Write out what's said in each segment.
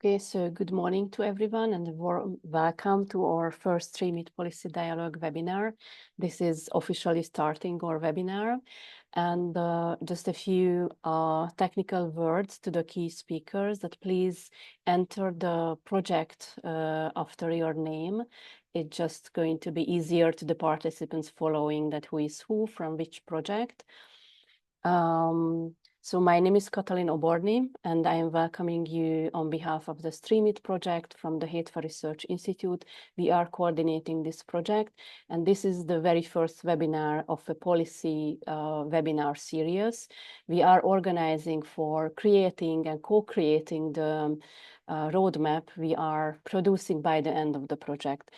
Okay, so good morning to everyone and a warm welcome to our first 𝗏𝗏 Policy Dialogue webinar. This is officially starting our webinar, and just a few technical words to the key speakers that please enter the project after your name. It's just going to be easier to the participants following that who is who from which project. So my name is 𝗏𝗏𝗏𝗁𝗏𝗁𝗏, and I am welcoming you on behalf of the 𝗏𝗏 project from the HETFA Research Institute. We are coordinating this project, and this is the very first webinar of a policy webinar series. We are organizing for creating and co-creating the roadmap we are producing by the end of the project.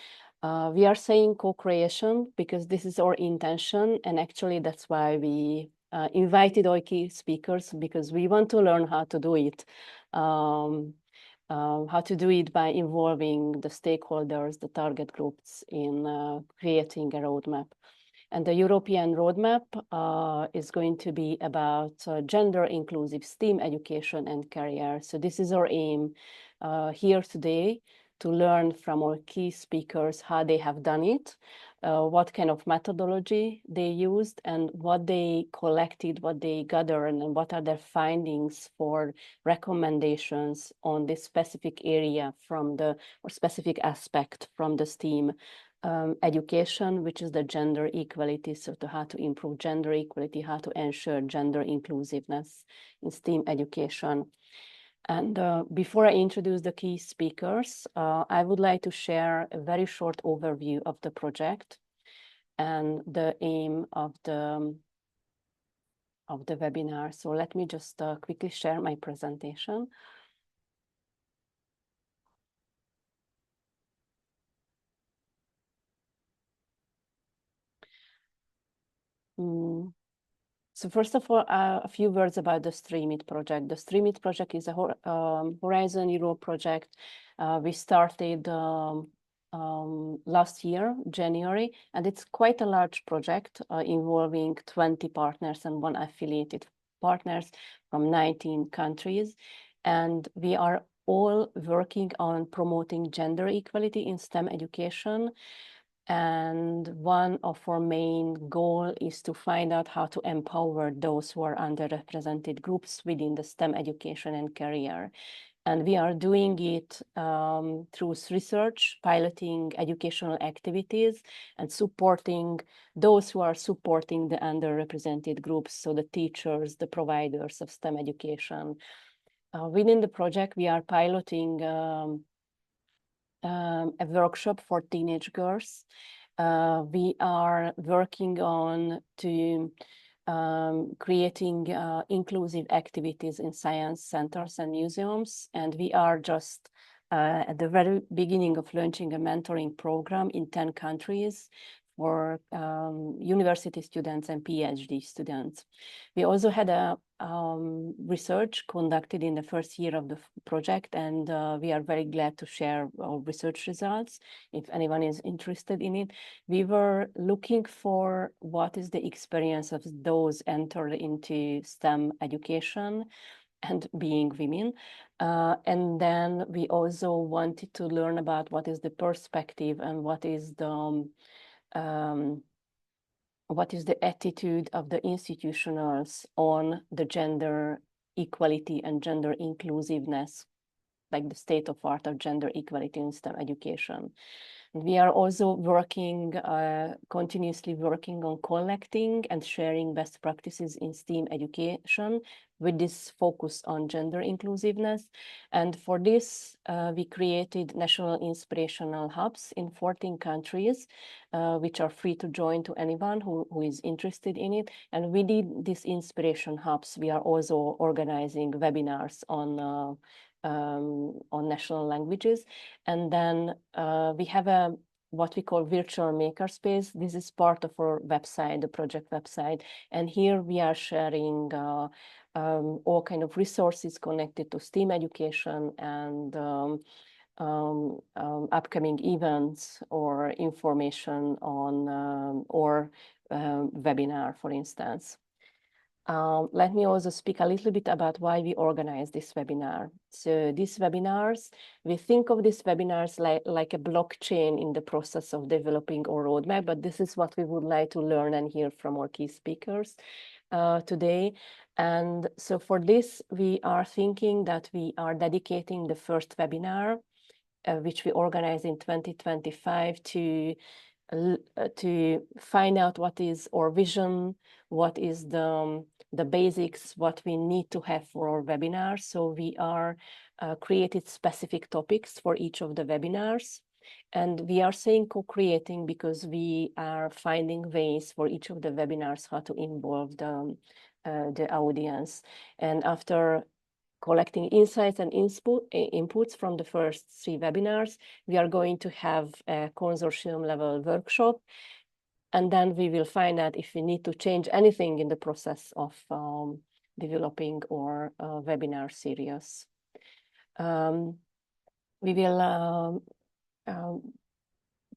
We are saying co-creation because this is our intention, and actually that's why we invited 𝗖𝗍𝗂𝗁𝗏 speakers, because we want to learn how to do it. How to do it by involving the stakeholders, the target groups in creating a roadmap. And the European roadmap is going to be about gender-inclusive STEAM education and career. So this is our aim here today, to learn from our key speakers how they have done it, what kind of methodology they used, and what they collected, what they gathered, and what are their findings for recommendations on this specific area from the, or specific aspect from the STEAM education, which is the gender equality. So to how to improve gender equality, how to ensure gender inclusiveness in STEAM education. And before I introduce the key speakers, I would like to share a very short overview of the project and the aim of the webinar. So let me just quickly share my presentation. So first of all, a few words about the 𝗏𝗏 project. The 𝗏𝗏 project is a Horizon Europe project. We started last year, January, and it's quite a large project involving 20 partners and 1 affiliated partners from 19 countries. And we are all working on promoting gender equality in STEM education. And one of our main goal is to find out how to empower those who are underrepresented groups within the STEM education and career. And we are doing it through research, piloting educational activities, and supporting those who are supporting the underrepresented groups, so the teachers, the providers of STEM education. Within the project, we are piloting a workshop for teenage girls. We are working on creating inclusive activities in science centers and museums. And we are just at the very beginning of launching a mentoring program in 10 countries for university students and PhD students. We also had a research conducted in the first year of the project, and we are very glad to share our research results if anyone is interested in it. We were looking for what is the experience of those entered into STEM education and being women. And then we also wanted to learn about what is the perspective and what is the attitude of the institutionals on the gender equality and gender inclusiveness, like the state of art of gender equality in STEM education. We are also working, continuously working on collecting and sharing best practices in STEAM education with this focus on gender inclusiveness. And for this, we created national inspirational hubs in 14 countries, which are free to join to anyone who is interested in it. And within these inspiration hubs, we are also organizing webinars on national languages. And then we have what we call virtual makerspace. This is part of our website, the project website. And here we are sharing all kind of resources connected to STEAM education and upcoming events or information on or webinar, for instance. Let me also speak a little bit about why we organize this webinar. So these webinars, we think of these webinars like a blockchain in the process of developing our roadmap, but this is what we would like to learn and hear from our key speakers today. And so for this, we are thinking that we are dedicating the first webinar, which we organize in 2025 to find out what is our vision, what is the basics, what we need to have for our webinars. So we are created specific topics for each of the webinars. And we are saying co-creating because we are finding ways for each of the webinars how to involve the audience. And after collecting insights and inputs from the first 3 webinars, we are going to have a consortium level workshop. And then we will find out if we need to change anything in the process of developing our webinar series. We will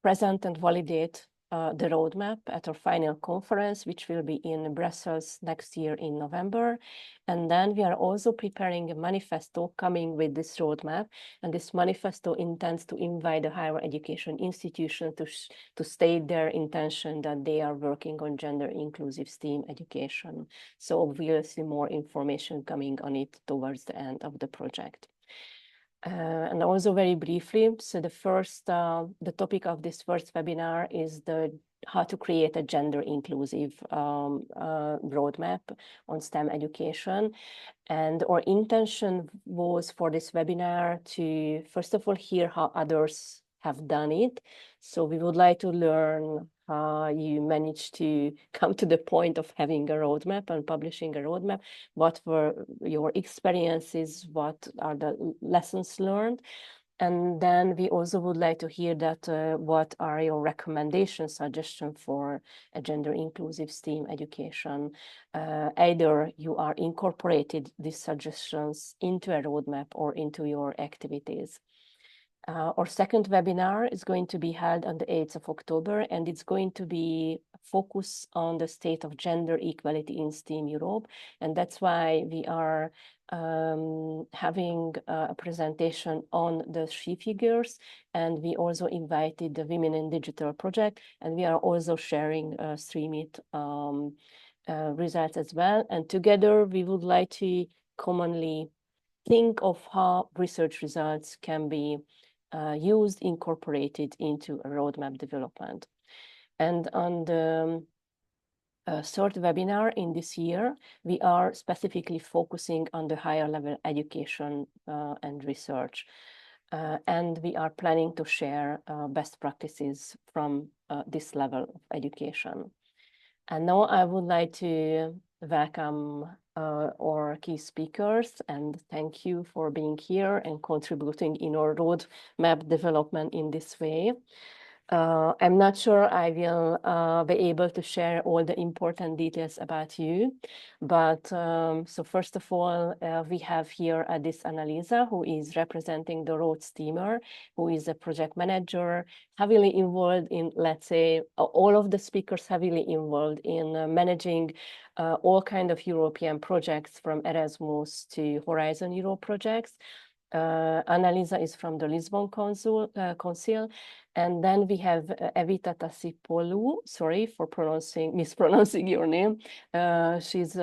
present and validate the roadmap at our final conference, which will be in Brussels next year in November. And then we are also preparing a manifesto coming with this roadmap. And this manifesto intends to invite the higher education institution to state their intention that they are working on gender-inclusive STEAM education. So obviously more information coming on it towards the end of the project. And also very briefly, so the topic of this first webinar is how to create a gender-inclusive roadmap on STEM education. And our intention was for this webinar to, first of all, hear how others have done it. So we would like to learn how you managed to come to the point of having a roadmap and publishing a roadmap. What were your experiences? What are the lessons learned? And then we also would like to hear that what are your recommendations, suggestions for a gender-inclusive STEAM education? Either you are incorporated these suggestions into a roadmap or into your activities. Our second webinar is going to be held on the 8th of October, and it's going to be focused on the state of gender equality in STEAM Europe. And that's why we are having a presentation on the SHE figures, and we also invited the Women in Digital project, and we are also sharing STREAMIT results as well. And together we would like to commonly think of how research results can be used, incorporated into a roadmap development. And on the third webinar in this year, we are specifically focusing on the higher level education and research. And we are planning to share best practices from this level of education. And now I would like to welcome our key speakers and thank you for being here and contributing in our roadmap development in this way. I'm not sure I will be able to share all the important details about you, but so first of all, we have here this Annalisa, who is representing the road steamer, who is a project manager, heavily involved in, let's say, all of the speakers heavily involved in managing all kind of European projects from Erasmus to Horizon Europe projects. Annalisa is from the Lisbon Council, and then we have 𝗖𝗿𝗲𝗁𝗂𝘁𝗵𝗂, sorry for mispronouncing your name. She's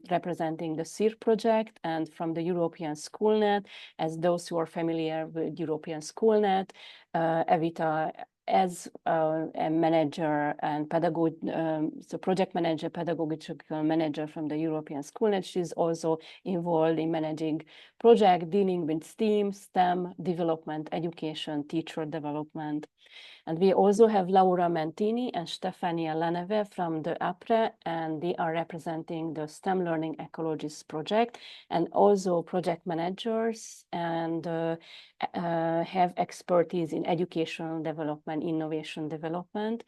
representing the SIR project and from the European Schoolnet. As those who are familiar with European Schoolnet, 𝗖𝗿𝗲 as a manager and pedagogue, so project manager, pedagogical manager from the European Schoolnet, she's also involved in managing project dealing with STEM development, education, teacher development. And we also have Laura Mentini and Stefania Leneve from the APRE, and they are representing the STEM Learning Ecologists project and also project managers and have expertise in educational development, innovation development.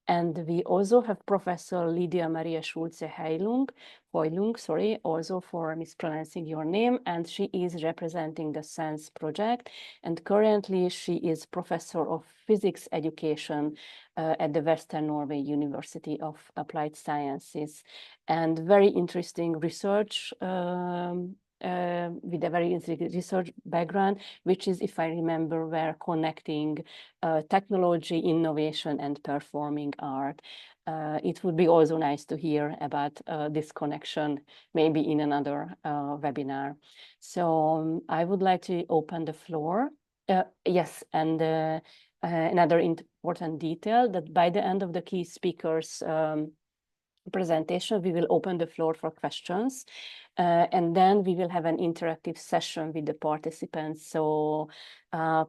And we also have Professor Lydia Maria Sulce-Heilung 𝗏𝗏𝗁𝗏, also for mispronouncing your name, and she is representing the SENSE project. And currently she is professor of physics education at the Western Norway University of Applied Sciences, and very interesting research with a very interesting research background, which is, if I remember, we're connecting technology, innovation, and performing art. It would be also nice to hear about this connection, maybe in another webinar. So I would like to open the floor. Yes, and another important detail that by the end of the key speakers presentation, we will open the floor for questions, and then we will have an interactive session with the participants. So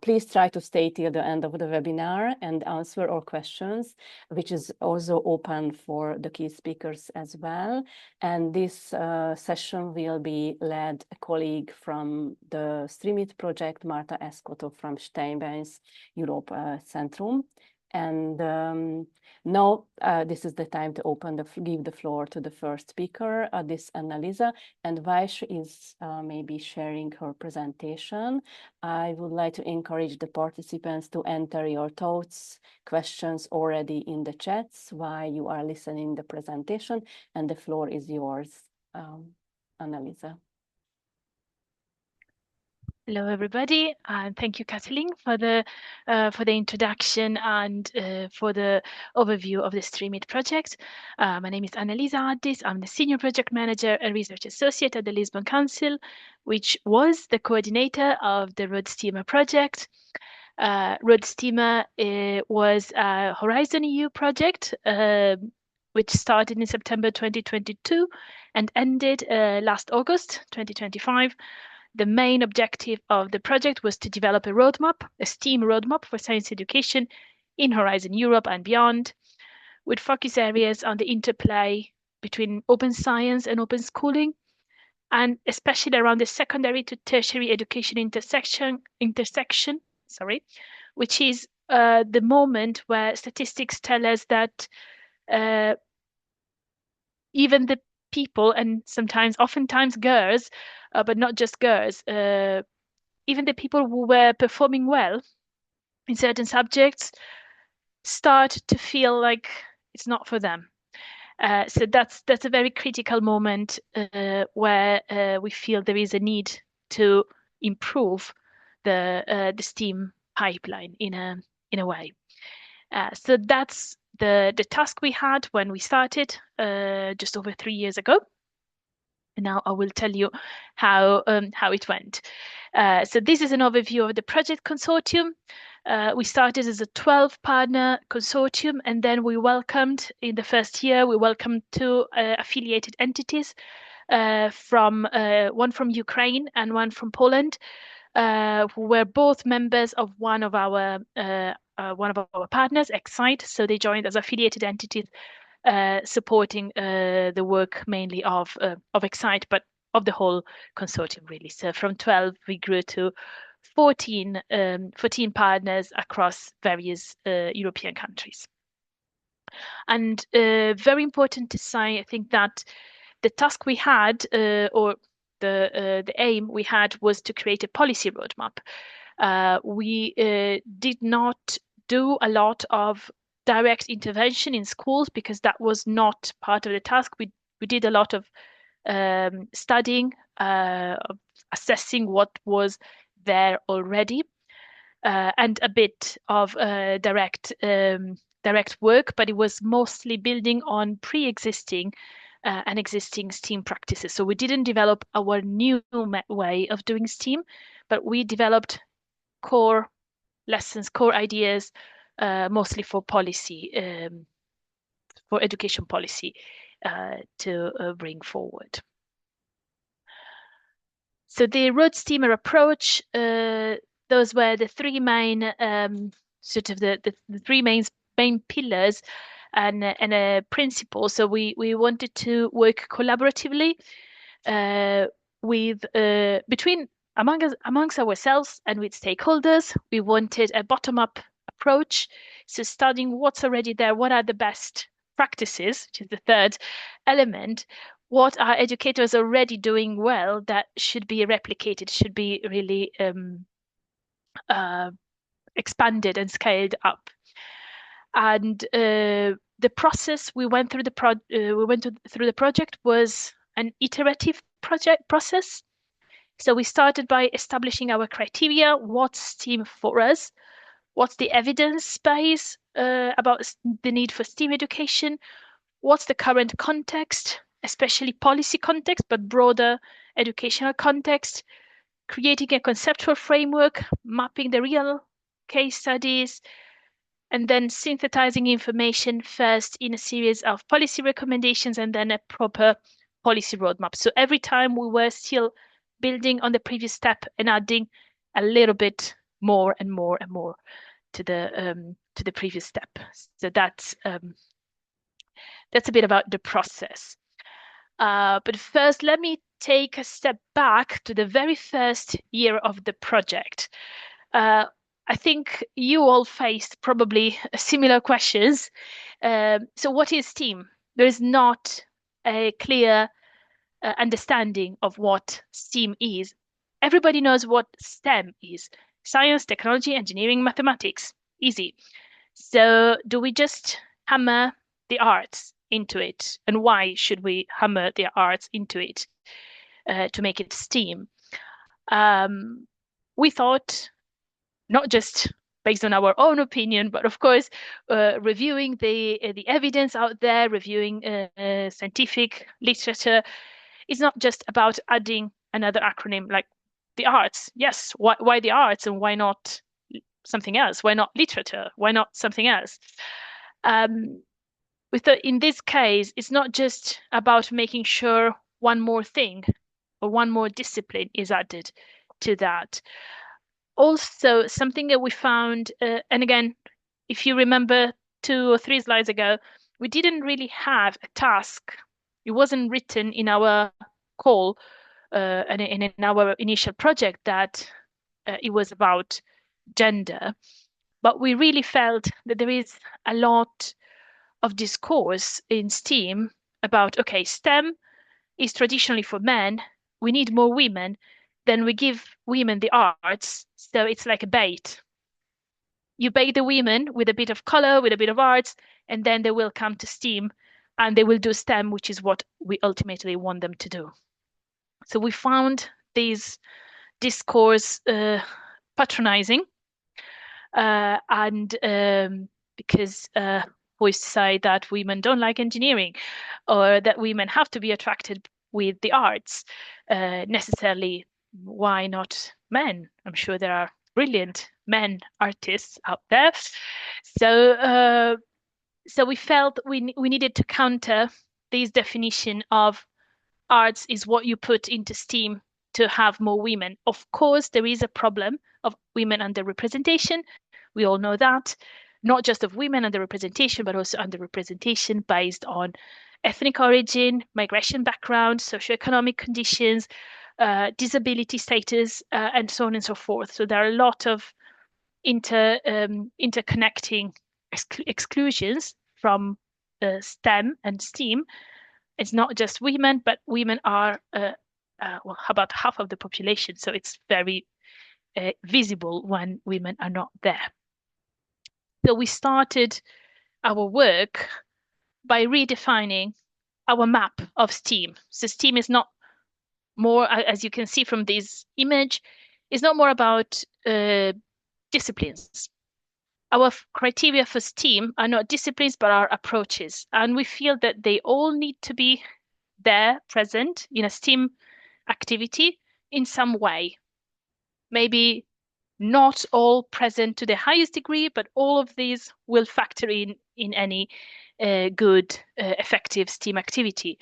please try to stay till the end of the webinar and answer all questions, which is also open for the key speakers as well. And this session will be led a colleague from the 𝗓𝗏𝗏 project, 𝗪𝗵𝘁 from 𝗫𝗵𝘁 𝐻𝗵𝘂𝗁. And now this is the time to give the floor to the first speaker, this 𝗓𝗏𝗏𝗏, and 𝗏𝗏𝘁 is maybe sharing her presentation. I would like to encourage the participants to enter your thoughts, questions already in the chats while you are listening the presentation, and the floor is yours, 𝗓𝗏𝗏𝗏. Hello, everybody, and thank you, Katalin, for the introduction and for the overview of the 𝗓𝗏𝗏𝗏 project. My name is 𝗓𝗏𝗏𝗏𝗏 𝗏𝗏𝗏𝗏. I'm the Senior Project Manager and Research Associate at the Lisbon Council, which was the coordinator of the 𝗏𝗏𝗏𝗏 project. 𝗏𝗏𝗏𝗏𝗏 was a Horizon EU project, which started in September 2022 and ended last August 2025. The main objective of the project was to develop a roadmap, a STEAM roadmap for science education in Horizon Europe and beyond, with focus areas on the interplay between open science and open schooling, and especially around the secondary to tertiary education intersection, which is the moment where statistics tell us that even the people, and oftentimes girls, but not just girls, even the people who were performing well in certain subjects start to feel like it's not for them. So that's a very critical moment where we feel there is a need to improve the STEAM pipeline in a way. So that's the task we had when we started just over 3 years ago. And now I will tell you how it went. So this is an overview of the project consortium. We started as a 12-partner consortium, and then we welcomed, in the first year, 2 affiliated entities, one from Ukraine and one from Poland, who were both members of one of our partners, 𝗥𝗖. So they joined as affiliated entities, supporting the work mainly of 𝗥𝗖, but of the whole consortium, really. So from 12, we grew to 14 partners across various European countries. And very important to say, I think, that the task we had, or the aim we had, was to create a policy roadmap. We did not do a lot of direct intervention in schools because that was not part of the task. We did a lot of studying, assessing what was there already, and a bit of direct work, but it was mostly building on pre-existing and existing STEAM practices. So we didn't develop our new way of doing STEAM, but we developed core lessons, core ideas, mostly for policy, for education policy, to bring forward. So the 𝗏𝗏𝗏𝗏𝗏 approach, those were the 3 main the 3 main pillars and principles. So we wanted to work collaboratively amongst ourselves and with stakeholders. We wanted a bottom-up approach, so studying what's already there, what are the best practices, which is the 3rd element, what are educators already doing well that should be replicated, should be really expanded and scaled up. And the process we went through through the project was an iterative process. So we started by establishing our criteria. What's STEAM for us? What's the evidence base about the need for STEAM education? What's the current context, especially policy context, but broader educational context? Creating a conceptual framework, mapping the real case studies, and then synthesizing information first in a series of policy recommendations and then a proper policy roadmap. So every time we were still building on the previous step and adding a little bit more and more and more to the previous step. So that's a bit about the process. But first, let me take a step back to the very first year of the project. I think you all faced probably similar questions. So what is STEAM? There is not a clear understanding of what STEAM is. Everybody knows what STEM is: science, technology, engineering, mathematics. Easy. So do we just hammer the arts into it? And why should we hammer the arts into it to make it STEAM? We thought, not just based on our own opinion, but of course, reviewing the evidence out there, reviewing scientific literature, is not just about adding another acronym like the arts. Yes, why the arts and why not something else? Why not literature? Why not something else? In this case, it's not just about making sure one more thing or one more discipline is added to that. Also, something that we found, and again, if you remember 2 or 3 slides ago, we didn't really have a task. It wasn't written in our call and in our initial project that it was about gender. But we really felt that there is a lot of discourse in STEAM about, okay, STEM is traditionally for men. We need more women. Then we give women the arts. So it's like a bait. You bait the women with a bit of color, with a bit of arts, and then they will come to STEAM and they will do STEM, which is what we ultimately want them to do. So we found these discourse patronizing and because we say that women don't like engineering or that women have to be attracted with the arts necessarily. Why not men? I'm sure there are brilliant men artists out there. So we felt we needed to counter this definition of arts is what you put into STEAM to have more women. Of course, there is a problem of women underrepresentation. We all know that. Not just of women underrepresentation, but also underrepresentation based on ethnic origin, migration background, socioeconomic conditions, disability status, and so on and so forth. So there are a lot of interconnecting exclusions from STEM and STEAM. It's not just women, but women are well, about half of the population. So it's very visible when women are not there. So we started our work by redefining our map of STEAM. So STEAM is not more, as you can see from this image, is not more about disciplines. Our criteria for STEAM are not disciplines, but are approaches. And we feel that they all need to be there, present in a STEAM activity in some way. Maybe not all present to the highest degree, but all of these will factor in any good, effective STEAM activity.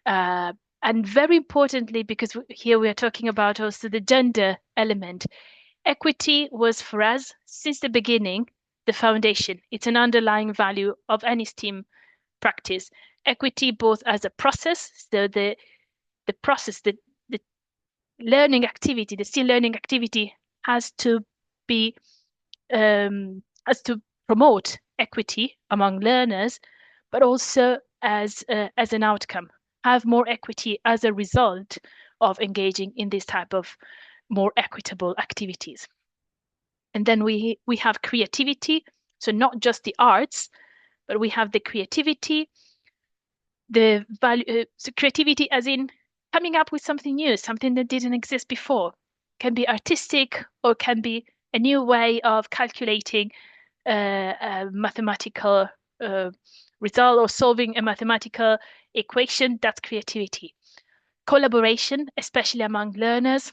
And very importantly, because here we are talking about also the gender element, equity was for us, since the beginning, the foundation. It's an underlying value of any STEAM practice. Equity both as a process, so the process, the learning activity, the STEAM learning activity has to be, has to promote equity among learners, but also as an outcome. have more equity as a result of engaging in this type of more equitable activities. And then we have creativity, so not just the arts, but we have the creativity, the value, so creativity as in coming up with something new, something that didn't exist before. Can be artistic or can be a new way of calculating a mathematical result or solving a mathematical equation. That's creativity. Collaboration, especially among learners.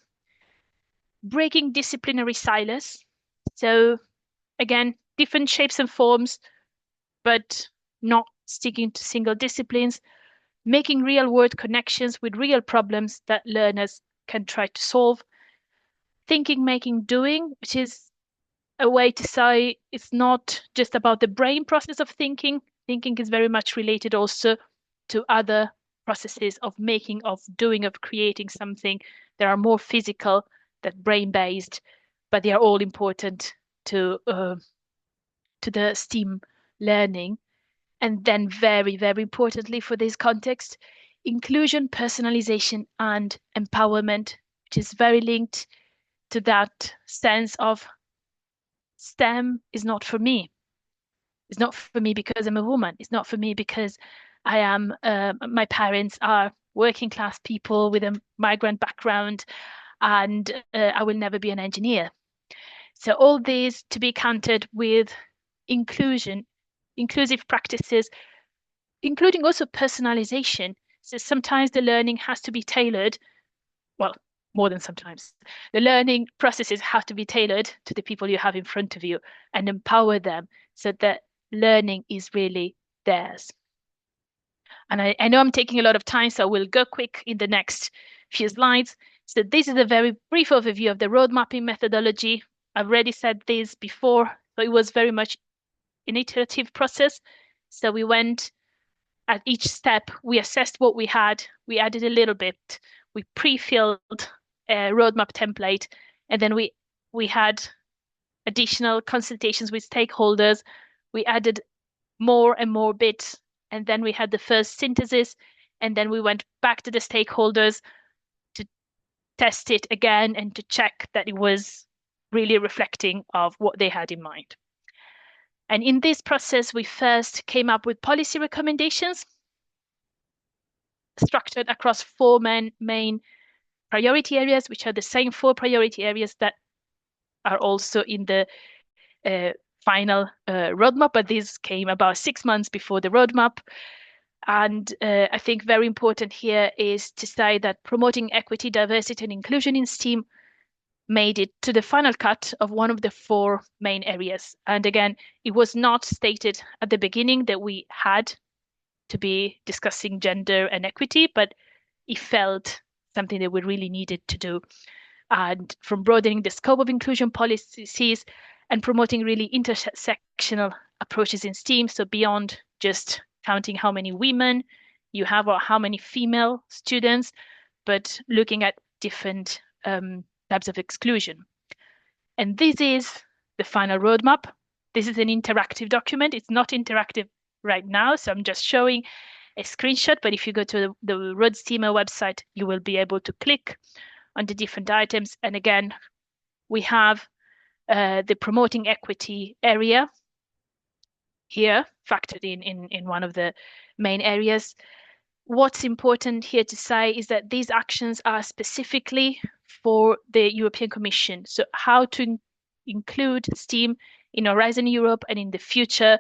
Breaking disciplinary silos. So again, different shapes and forms, but not sticking to single disciplines. Making real-world connections with real problems that learners can try to solve. Thinking, making, doing, which is a way to say it's not just about the brain process of thinking. Thinking is very much related also to other processes of making, of doing, of creating something that are more physical, that brain-based, but they are all important to the STEAM learning. And then very, very importantly for this context, inclusion, personalization, and empowerment, which is very linked to that sense of STEM is not for me. It's not for me because I'm a woman. It's not for me because I am, my parents are working class people with a migrant background and I will never be an engineer. So all these to be countered with inclusion, inclusive practices, including also personalization. So sometimes the learning has to be tailored, well, more than sometimes. The learning processes have to be tailored to the people you have in front of you and empower them so that learning is really theirs. And I know I'm taking a lot of time, so we'll go quick in the next few slides. So this is a very brief overview of the road mapping methodology. I've already said this before, so it was very much an iterative process. So we went at each step, we assessed what we had, we added a little bit, we pre-filled a roadmap template, and then we had additional consultations with stakeholders. We added more and more bits, and then we had the first synthesis, and then we went back to the stakeholders to test it again and to check that it was really reflecting of what they had in mind. And in this process, we first came up with policy recommendations structured across four main priority areas, which are the same four priority areas that are also in the final roadmap, but this came about 6 months before the roadmap. And I think very important here is to say that promoting equity, diversity, and inclusion in STEAM made it to the final cut of one of the four main areas. And again, it was not stated at the beginning that we had to be discussing gender and equity, but it felt something that we really needed to do. And from broadening the scope of inclusion policies and promoting really intersectional approaches in STEAM, so beyond just counting how many women you have or how many female students, but looking at different types of exclusion. And this is the final roadmap. This is an interactive document. It's not interactive right now, so I'm just showing a screenshot, but if you go to the RoadSteamer website, you will be able to click on the different items. And again, we have the promoting equity area here factored in one of the main areas. What's important here to say is that these actions are specifically for the European Commission. So how to include STEAM in Horizon Europe and in the future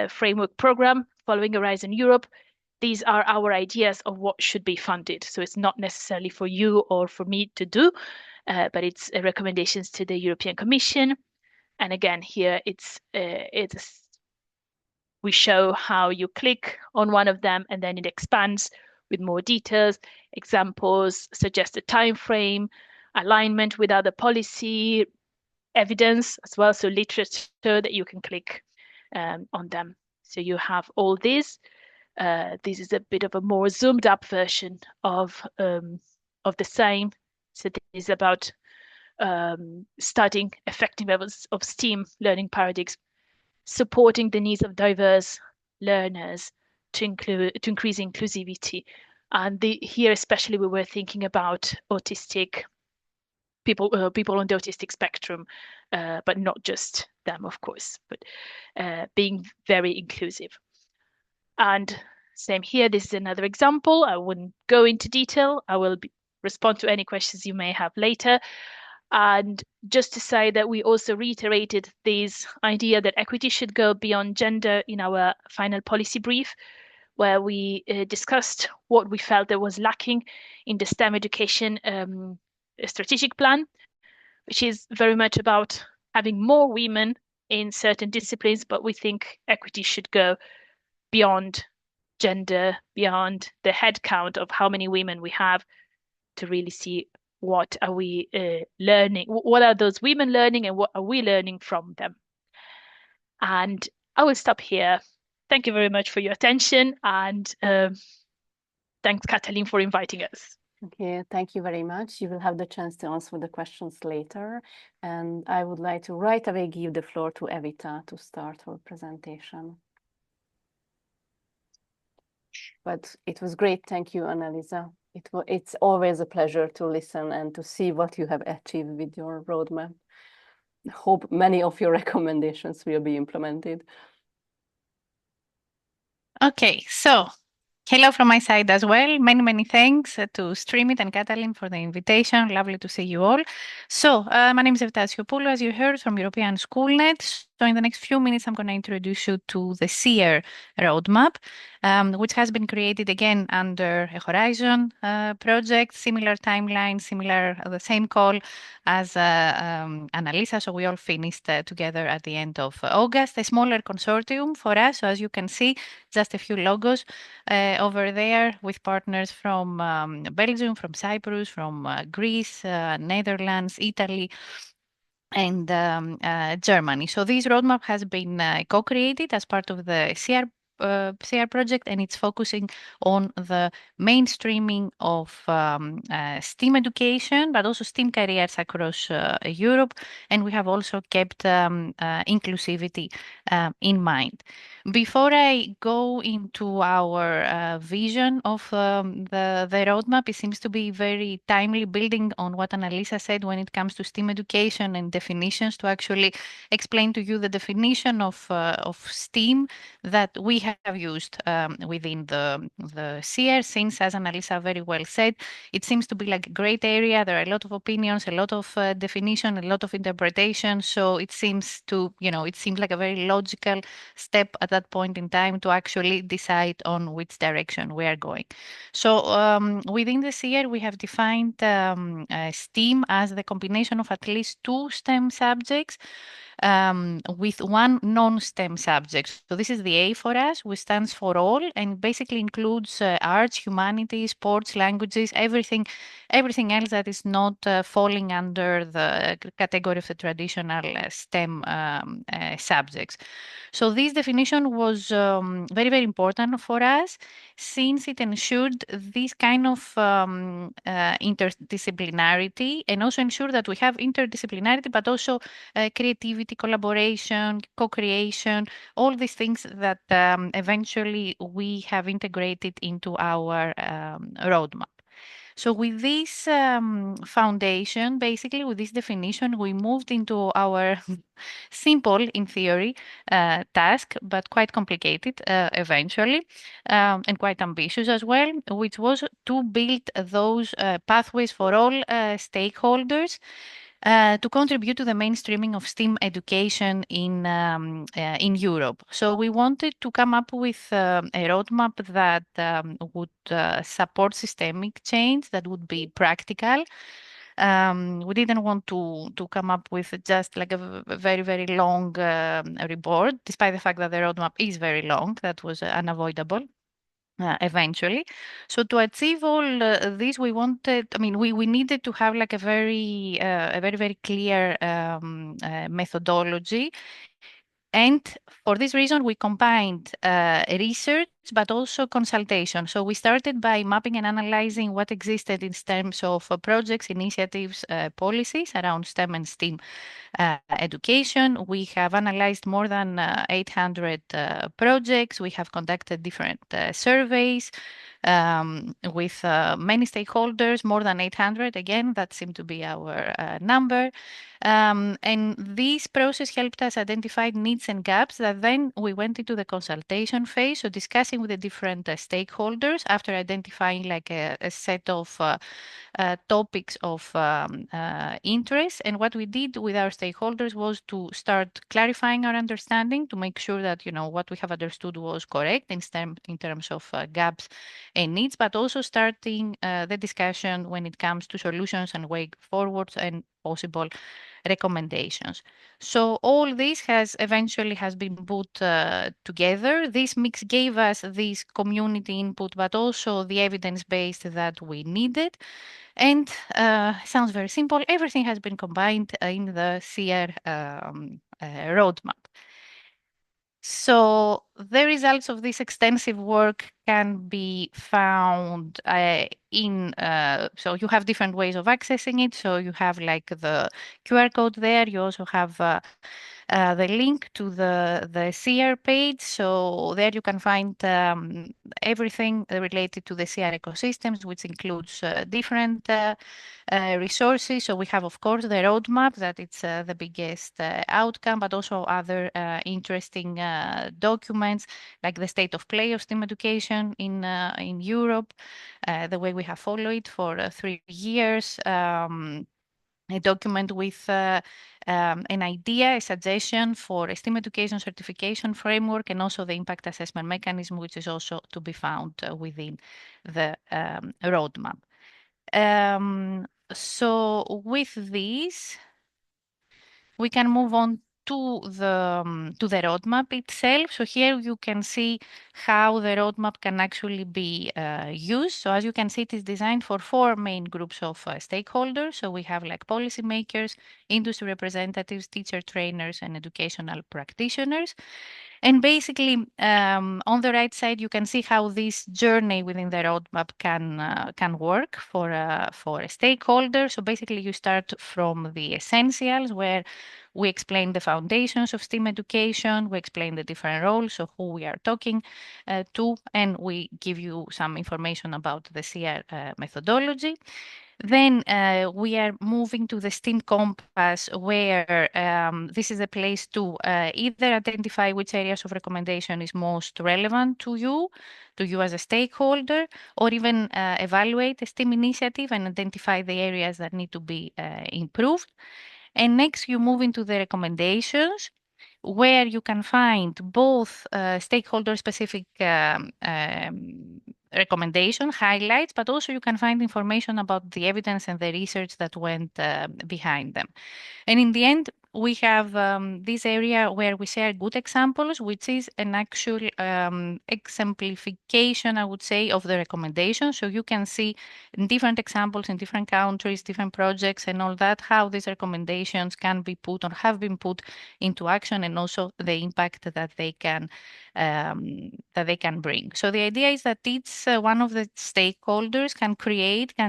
framework program following Horizon Europe. These are our ideas of what should be funded. So it's not necessarily for you or for me to do, but it's recommendations to the European Commission. And again, here we show how you click on one of them and then it expands with more details, examples, suggest a time frame, alignment with other policy, evidence as well, so literature that you can click on them. So you have all this. This is a bit of a more zoomed up version of the same. So this is about studying effective levels of STEAM learning paradigms, supporting the needs of diverse learners to increase inclusivity, And here especially we were thinking about autistic people, people on the autistic spectrum, but not just them, of course, but being very inclusive. And same here, this is another example. I wouldn't go into detail. I will respond to any questions you may have later. And just to say that we also reiterated this idea that equity should go beyond gender in our final policy brief, where we discussed what we felt that was lacking in the STEM education strategic plan, which is very much about having more women in certain disciplines, but we think equity should go beyond gender, beyond the head count of how many women we have, to really see what are we learning, what are those women learning, and what are we learning from them. And I will stop here. Thank you very much for your attention, and thanks, Katalin, for inviting us. Okay, thank you very much. You will have the chance to answer the questions later. And I would like to right away give the floor to Evita to start her presentation. But it was great. Thank you, Annalisa. It's always a pleasure to listen and to see what you have achieved with your roadmap. I hope many of your recommendations will be implemented. Okay, so hello from my side as well. Many thanks to 𝗓𝗏𝗏 and Katalin for the invitation. Lovely to see you all. So my name is 𝗬𝗏𝗁 𝗂𝗫𝗂, as you heard, from European Schoolnet. So in the next few minutes, I'm going to introduce you to the SEER roadmap, which has been created again under a Horizon project, similar timeline, the same call as Annalisa. So we all finished together at the end of August. A smaller consortium for us. So as you can see, just a few logos over there with partners from Belgium, from Cyprus, from Greece, Netherlands, Italy, and Germany. So this roadmap has been co-created as part of the SEER project, and it's focusing on the mainstreaming of STEAM education, but also STEAM careers across Europe. And we have also kept inclusivity in mind. Before I go into our vision of the roadmap, it seems to be very timely, building on what Annalisa said when it comes to STEAM education and definitions, to actually explain to you the definition of STEAM that we have used within the SEER, since, as Annalisa very well said, it seems to be like a great area. There are a lot of opinions, a lot of definition, a lot of interpretation. So it seems to, it seems like a very logical step at that point in time to actually decide on which direction we are going. So within the SEER, we have defined STEAM as the combination of at least 2 STEM subjects with 1 non-STEM subject. So this is the A for us, which stands for all, and basically includes arts, humanities, sports, languages, everything else that is not falling under the category of the traditional STEM subjects. So this definition was very important for us, since it ensured this kind of interdisciplinarity, and also ensured that we have interdisciplinarity, but also creativity, collaboration, co-creation, all these things that eventually we have integrated into our roadmap. So with this foundation, basically with this definition, we moved into our simple, in theory, task, but quite complicated eventually, and quite ambitious as well, which was to build those pathways for all stakeholders to contribute to the mainstreaming of STEAM education in Europe. So we wanted to come up with a roadmap that would support systemic change, that would be practical. We didn't want to come up with just like a very long report, despite the fact that the roadmap is very long. That was unavoidable. Eventually. So to achieve all this, we wanted, we needed to have like a very clear methodology. And for this reason, we combined research but also consultation. So we started by mapping and analyzing what existed in terms of projects, initiatives, policies around STEM and STEAM education. We have analyzed more than 800 projects. We have conducted different surveys with many stakeholders, more than 800. Again, that seemed to be our number. And this process helped us identify needs and gaps that then we went into the consultation phase, so discussing with the different stakeholders after identifying like a set of topics of interest. And what we did with our stakeholders was to start clarifying our understanding to make sure that, you know, what we have understood was correct in terms of gaps and needs, but also starting the discussion when it comes to solutions and way forwards and possible recommendations. So all this has been put together. This mix gave us this community input, but also the evidence base that we needed. And sounds very simple. Everything has been combined in the SEER roadmap. So the results of this extensive work can be found so you have different ways of accessing it. So you have like the QR code there. You also have the link to the SEER page. So there you can find everything related to the SEER ecosystems, which includes different resources. So we have, of course, the roadmap that it's the biggest outcome, but also other interesting documents like the state of play of STEM education in Europe, the way we have followed it for 3 years. A document with an idea, a suggestion for a STEM education certification framework, and also the impact assessment mechanism, which is also to be found within the roadmap. So with this, we can move on to the roadmap itself. So here you can see how the roadmap can actually be used. So as you can see, it is designed for 4 main groups of stakeholders. So we have like policymakers, industry representatives, teacher trainers, and educational practitioners. And basically, on the right side, you can see how this journey within the roadmap can work for a stakeholder. So basically, you start from the essentials, where we explain the foundations of STEM education, we explain the different roles of who we are talking to, and we give you some information about the SEER methodology. Then we are moving to the STEAM Compass, where this is a place to either identify which areas of recommendation is most relevant to you as a stakeholder, or even evaluate a STEAM initiative and identify the areas that need to be improved. And next, you move into the recommendations, where you can find both stakeholder-specific recommendation highlights, but also you can find information about the evidence and the research that went behind them. And in the end, we have this area where we share good examples, which is an actual exemplification, I would say, of the recommendation. So you can see different examples in different countries, different projects and all that, how these recommendations can be put or have been put into action, and also the impact that they can bring. So the idea is that each one of the stakeholders can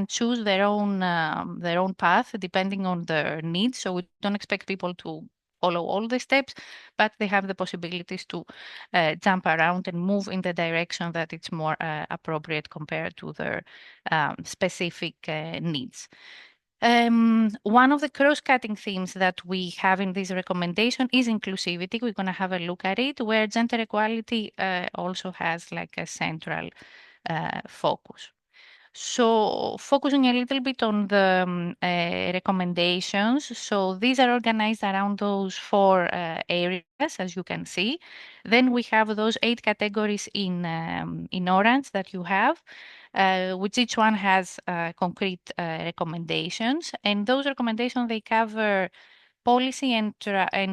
choose their own path depending on their needs. So we don't expect people to follow all the steps, but they have the possibilities to jump around and move in the direction that it's more appropriate compared to their specific needs. One of the cross-cutting themes that we have in this recommendation is inclusivity. We're going to have a look at it, where gender equality also has like a central focus. So focusing a little bit on the recommendations. So these are organized around those 4 areas, as you can see. Then we have those 8 categories in orange that you have, which each one has concrete recommendations. And those recommendations, they cover policy and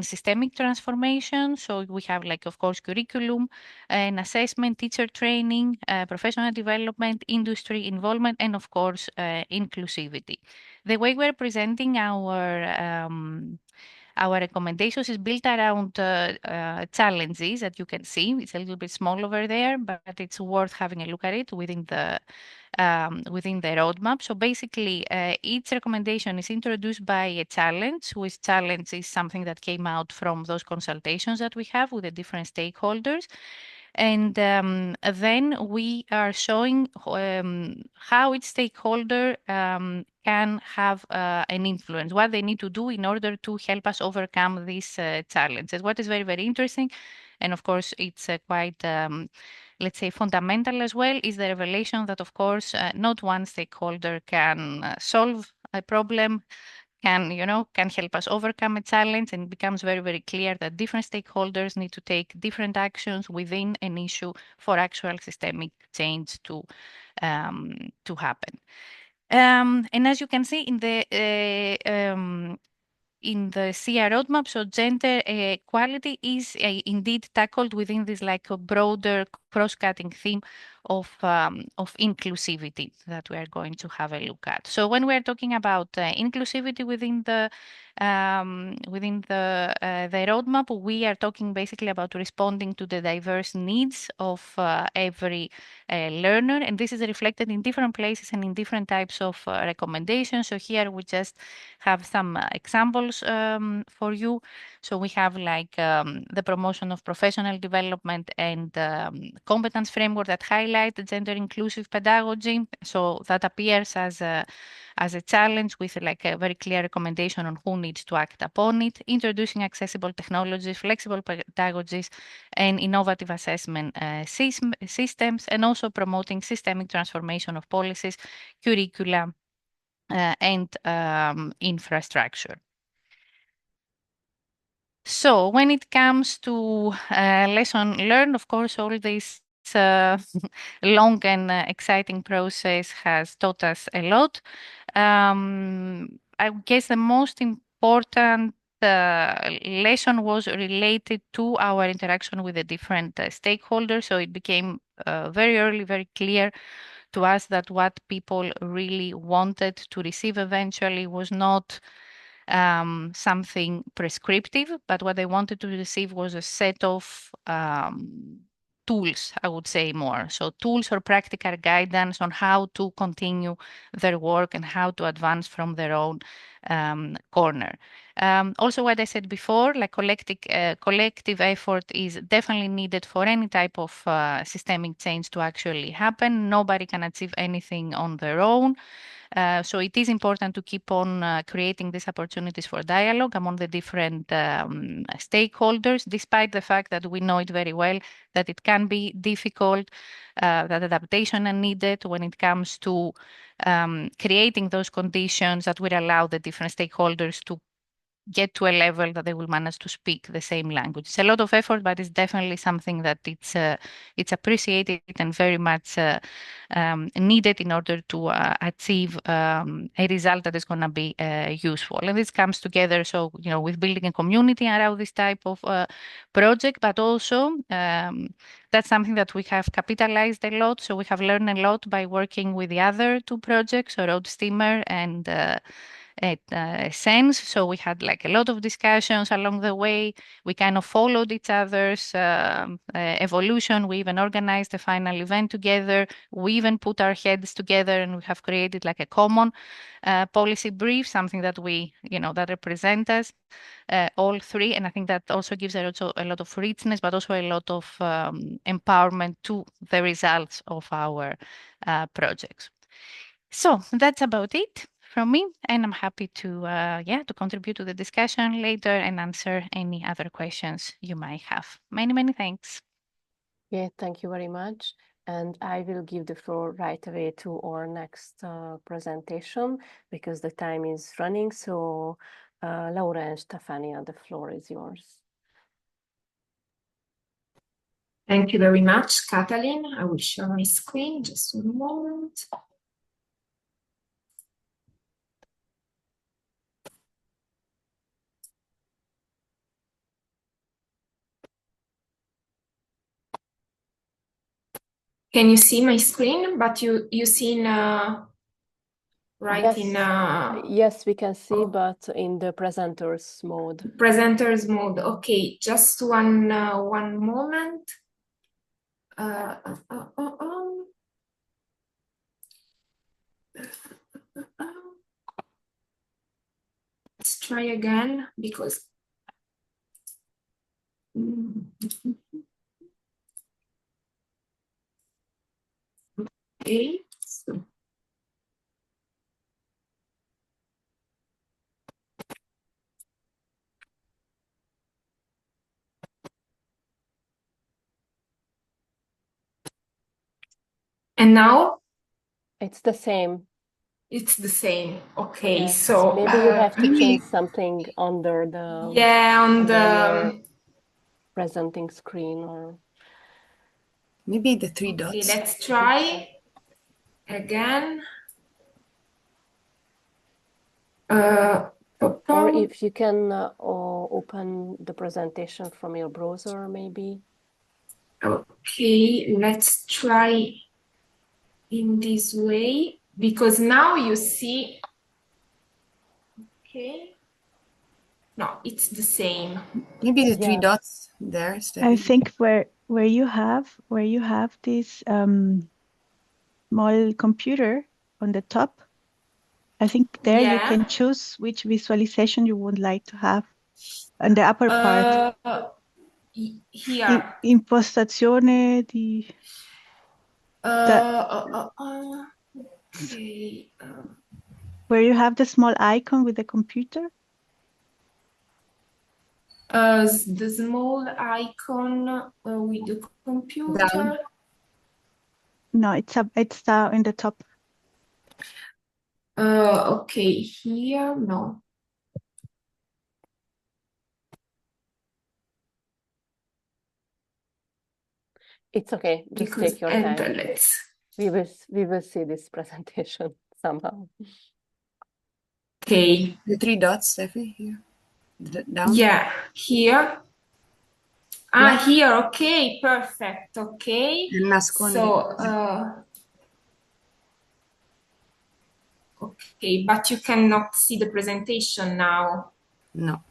systemic transformation. So we have, like, of course, curriculum and assessment, teacher training, professional development, industry involvement, and of course, inclusivity. The way we're presenting our our recommendations is built around challenges that you can see. It's a little bit small over there, but it's worth having a look at it within the roadmap. So basically, each recommendation is introduced by a challenge, which challenge is something that came out from those consultations that we have with the different stakeholders. And then we are showing how each stakeholder can have an influence, what they need to do in order to help us overcome these challenges. What is very, very interesting, and of course, it's quite, let's say, fundamental as well, is the revelation that, of course, not one stakeholder can solve a problem, can help us overcome a challenge, and it becomes very, very clear that different stakeholders need to take different actions within an issue for actual systemic change to happen. And as you can see in the 𝗖𝗍 roadmap, so gender equality is indeed tackled within this like a broader cross-cutting theme of inclusivity that we are going to have a look at. So when we are talking about inclusivity within the roadmap, we are talking basically about responding to the diverse needs of every learner, and this is reflected in different places and in different types of recommendations. So here we just have some examples for you. So we have like the promotion of professional development and competence framework that highlight the gender-inclusive pedagogy. So that appears as a challenge with like a very clear recommendation on who needs to act upon it, introducing accessible technologies, flexible pedagogies, and innovative assessment systems, and also promoting systemic transformation of policies, curricula, and infrastructure. So when it comes to lesson learned, of course, all this long and exciting process has taught us a lot. I guess the most important lesson was related to our interaction with the different stakeholders. So it became very early, very clear to us that what people really wanted to receive eventually was not something prescriptive, but what they wanted to receive was a set of tools, I would say more. So tools or practical guidance on how to continue their work and how to advance from their own corner. Also, what I said before, like collective effort is definitely needed for any type of systemic change to actually happen. Nobody can achieve anything on their own. So it is important to keep on creating these opportunities for dialogue among the different stakeholders, despite the fact that we know it very well that it can be difficult, that adaptation is needed when it comes to creating those conditions that will allow the different stakeholders to get to a level that they will manage to speak the same language. It's a lot of effort, but it's definitely something that it's appreciated and very much needed in order to achieve a result that is going to be useful. And this comes together, so with building a community around this type of project, but also that's something that we have capitalized a lot. So we have learned a lot by working with the other two projects, so Road Steamer and sense. So we had like a lot of discussions along the way. We kind of followed each other's evolution. We even organized a final event together. We even put our heads together and we have created like a common policy brief, something that that represent us all three. And I think that also gives a lot of richness, but also a lot of empowerment to the results of our projects. So that's about it from me, and I'm happy to contribute to the discussion later and answer any other questions you might have. Many, many thanks. Yeah, thank you very much. And I will give the floor right away to our next presentation because the time is running. So Laura and Stefania, the floor is yours. Thank you very much, Katalin. I will share my screen just one moment. Can you see my screen? But you seen right? Yes, yes, we can see, but in the presenters mode. Presenters mode. Okay, just one moment. Let's try again because. Okay. So. And now? It's the same. It's the same. Okay, Yes. so maybe you have to change something under the on your presenting screen, or maybe the three dots. Okay, let's try again. Or if you can open the presentation from your browser, maybe. Okay, let's try in this way, because now you see. Okay. No, it's the same. Maybe the three dots there, Steffi. I think where you have this small computer on the top, I think there you can choose which visualization you would like to have on the upper part. Here. Impostazione di. Okay. Where you have the small icon with the computer. The small icon with the computer. Down. No, it's down in the top. Okay, here, no. It's okay. Just take your time. We will see this presentation somehow. Okay. The three dots, Steffi, here. Down. Yeah, here. Here. Okay, perfect. Okay. So, okay, but you cannot see the presentation now. No.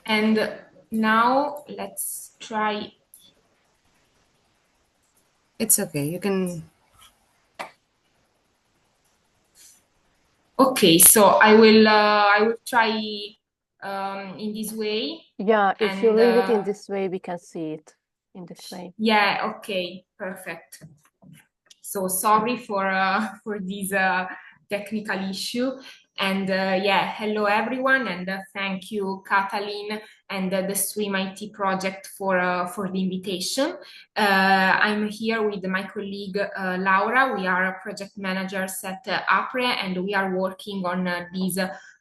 And now let's try. It's okay. You can. Okay, so I will try in this way. Yeah, if you leave it in this way, we can see it in this way. Yeah, okay, perfect. So sorry for this technical issue. And yeah, hello everyone, and thank you, Katalin, and the 𝗖𝗿 project for the invitation. I'm here with my colleague Laura. We are project managers at APRE, and we are working on this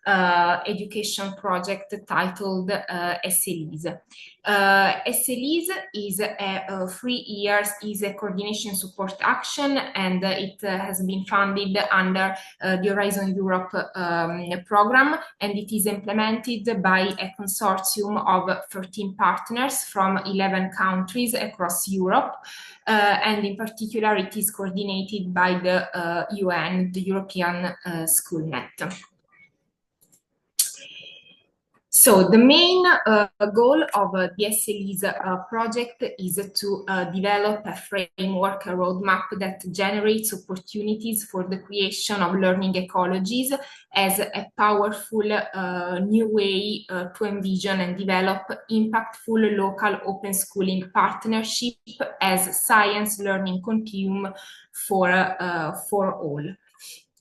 education project titled 𝗖𝗿𝗲𝗲𝗁. 𝗖𝗿𝗲𝗁 is a 3 years is a coordination support action, and it has been funded under the Horizon Europe program, and it is implemented by a consortium of 13 partners from 11 countries across Europe, and in particular it is coordinated by the UN, the European School Net. So the main goal of the 𝗖𝗿𝗲𝗁 project is to develop a framework, a roadmap that generates opportunities for the creation of learning ecologies as a powerful new way to envision and develop impactful local open schooling partnership as science learning continuum for all.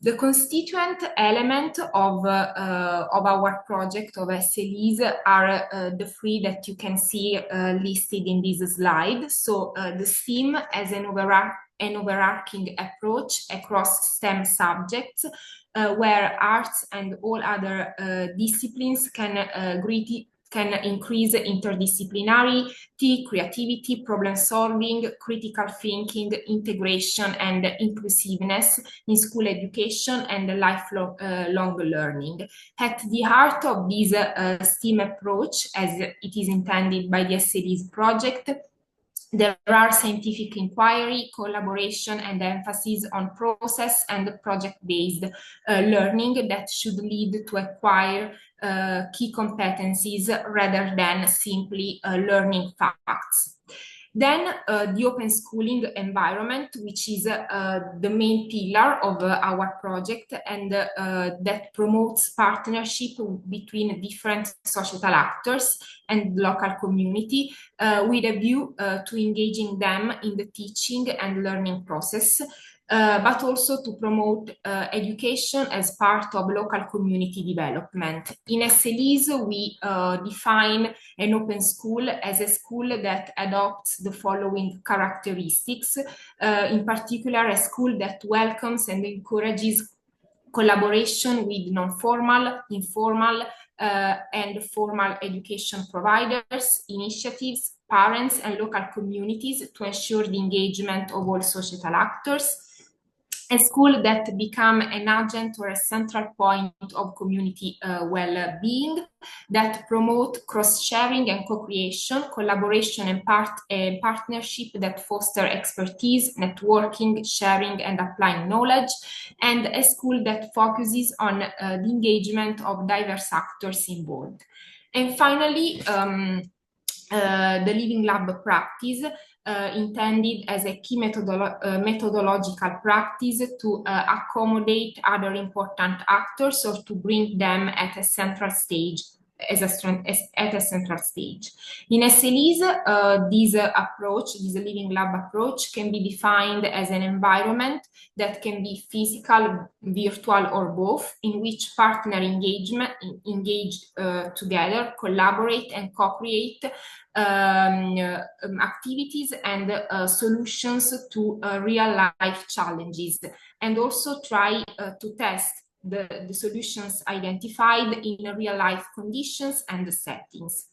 The constituent element of our project of 𝗖𝗿𝗲𝗁 are the 3 that you can see listed in this slide. So the STEAM as an overarching approach across STEM subjects, where arts and all other disciplines can increase interdisciplinarity, creativity, problem solving, critical thinking, integration, and inclusiveness in school education and lifelong learning. At the heart of this STEAM approach, as it is intended by the 𝗖𝗿𝗲𝗁 project, There are scientific inquiry, collaboration, and emphasis on process and project-based learning that should lead to acquire key competencies rather than simply learning facts. Then the open schooling environment, which is the main pillar of our project, and that promotes partnership between different societal actors and local community with a view to engaging them in the teaching and learning process, but also to promote education as part of local community development. In 𝗪𝗟𝗍, we define an open school as a school that adopts the following characteristics, in particular a school that welcomes and encourages collaboration with non-formal, informal, and formal education providers, initiatives, parents, and local communities to ensure the engagement of all societal actors. A school that become an agent or a central point of community well-being, that promote cross-sharing and co-creation, collaboration and partnership that foster expertise, networking, sharing, and applying knowledge, and a school that focuses on the engagement of diverse actors involved. And finally, the Living Lab practice, intended as a key methodological practice to accommodate other important actors or to bring them at a central stage. In 𝗪𝗟𝗍, this approach, this Living Lab approach, can be defined as an environment that can be physical, virtual, or both, in which partner engage together, collaborate, and co-create activities and solutions to real-life challenges, and also try to test the solutions identified in real-life conditions and settings.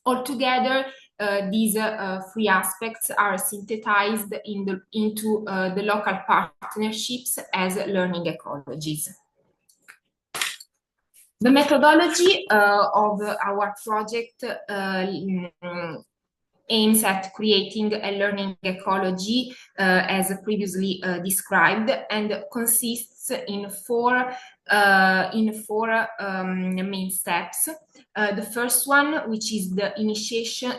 Altogether, these three aspects are synthesized into the local partnerships as learning ecologies. The methodology of our project aims at creating a learning ecology as previously described, and consists in four main steps. The first one, which is the initiation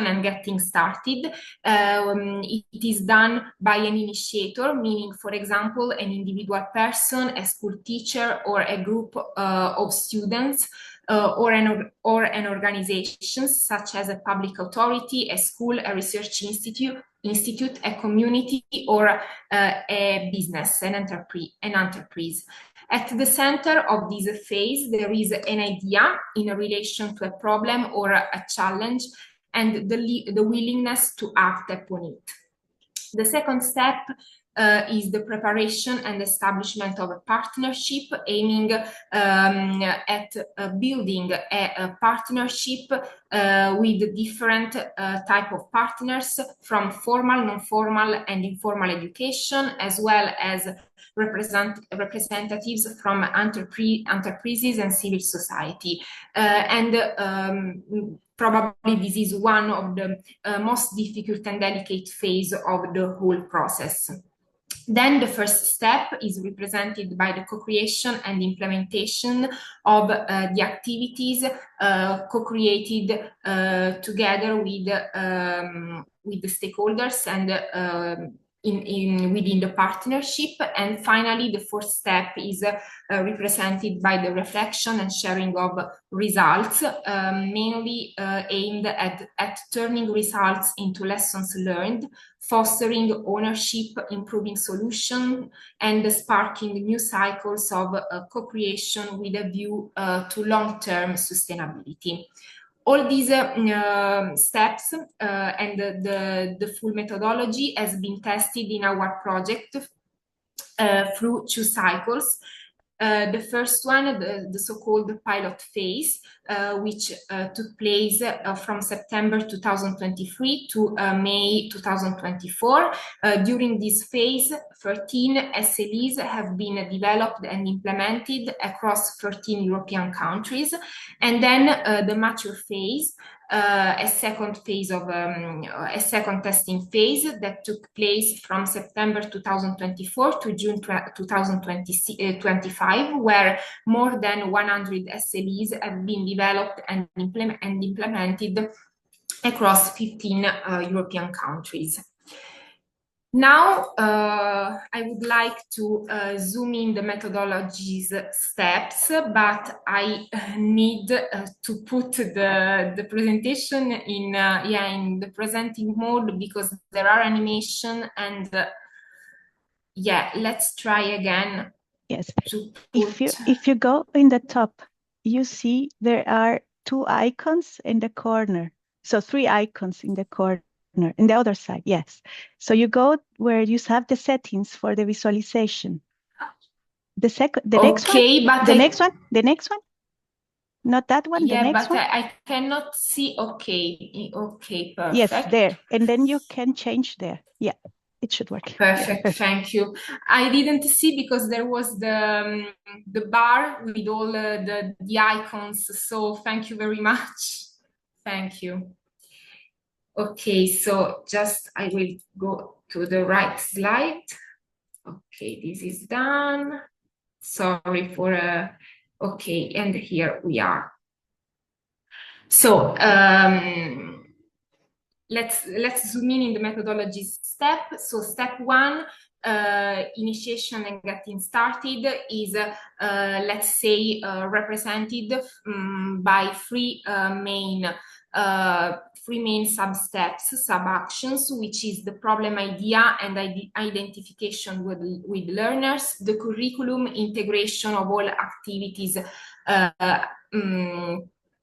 and getting started. It is done by an initiator, meaning, for example, an individual person, a school teacher, or a group of students, or an organization such as a public authority, a school, a research institute, a community, or a business, an enterprise. At the center of this phase, there is an idea in relation to a problem or a challenge, and the willingness to act upon it. The second step is the preparation and establishment of a partnership, aiming at building a partnership with different type of partners, from formal, non-formal, and informal education, as well as representatives from enterprises and civil society. Probably this is one of the most difficult and delicate phase of the whole process. Then the first step is represented by the co-creation and implementation of the activities co-created together with the stakeholders and within the partnership. And finally, the fourth step is represented by the reflection and sharing of results, mainly aimed at turning results into lessons learned, fostering ownership, improving solution, and sparking new cycles of co-creation with a view to long-term sustainability. All these steps and the full methodology has been tested in our project through 2 cycles. The first one, the so-called pilot phase, which took place from September 2023 to May 2024. During this phase, 13 SLEs have been developed and implemented across 13 European countries. And then the mature phase, a second testing phase that took place from September 2024 to June 2025, where more than 100 SLEs have been developed and implemented across 15 European countries. Now, I would like to zoom in the methodologies steps, but I need to put the presentation in the presenting mode because there are animation and let's try again. Yes, if you go in the top, you see there are 2 icons in the corner. So 3 icons in the corner. In the other side, yes. So you go where you have the settings for the visualization. The next one, not that one. Yeah, the next but one. I cannot see. Okay, perfect. Yes, there, and then you can change there. Yeah, it should work. Perfect. Yeah. Thank you. I didn't see because there was the bar with all the icons. So thank you very much. Thank you. Okay, so I will go to the right slide. Okay, this is done. Sorry for okay, and here we are. So let's zoom in the methodology step. So step 1, initiation and getting started is let's say represented by 3 main sub-actions, which is the problem idea and identification with learners, the curriculum, integration of all activities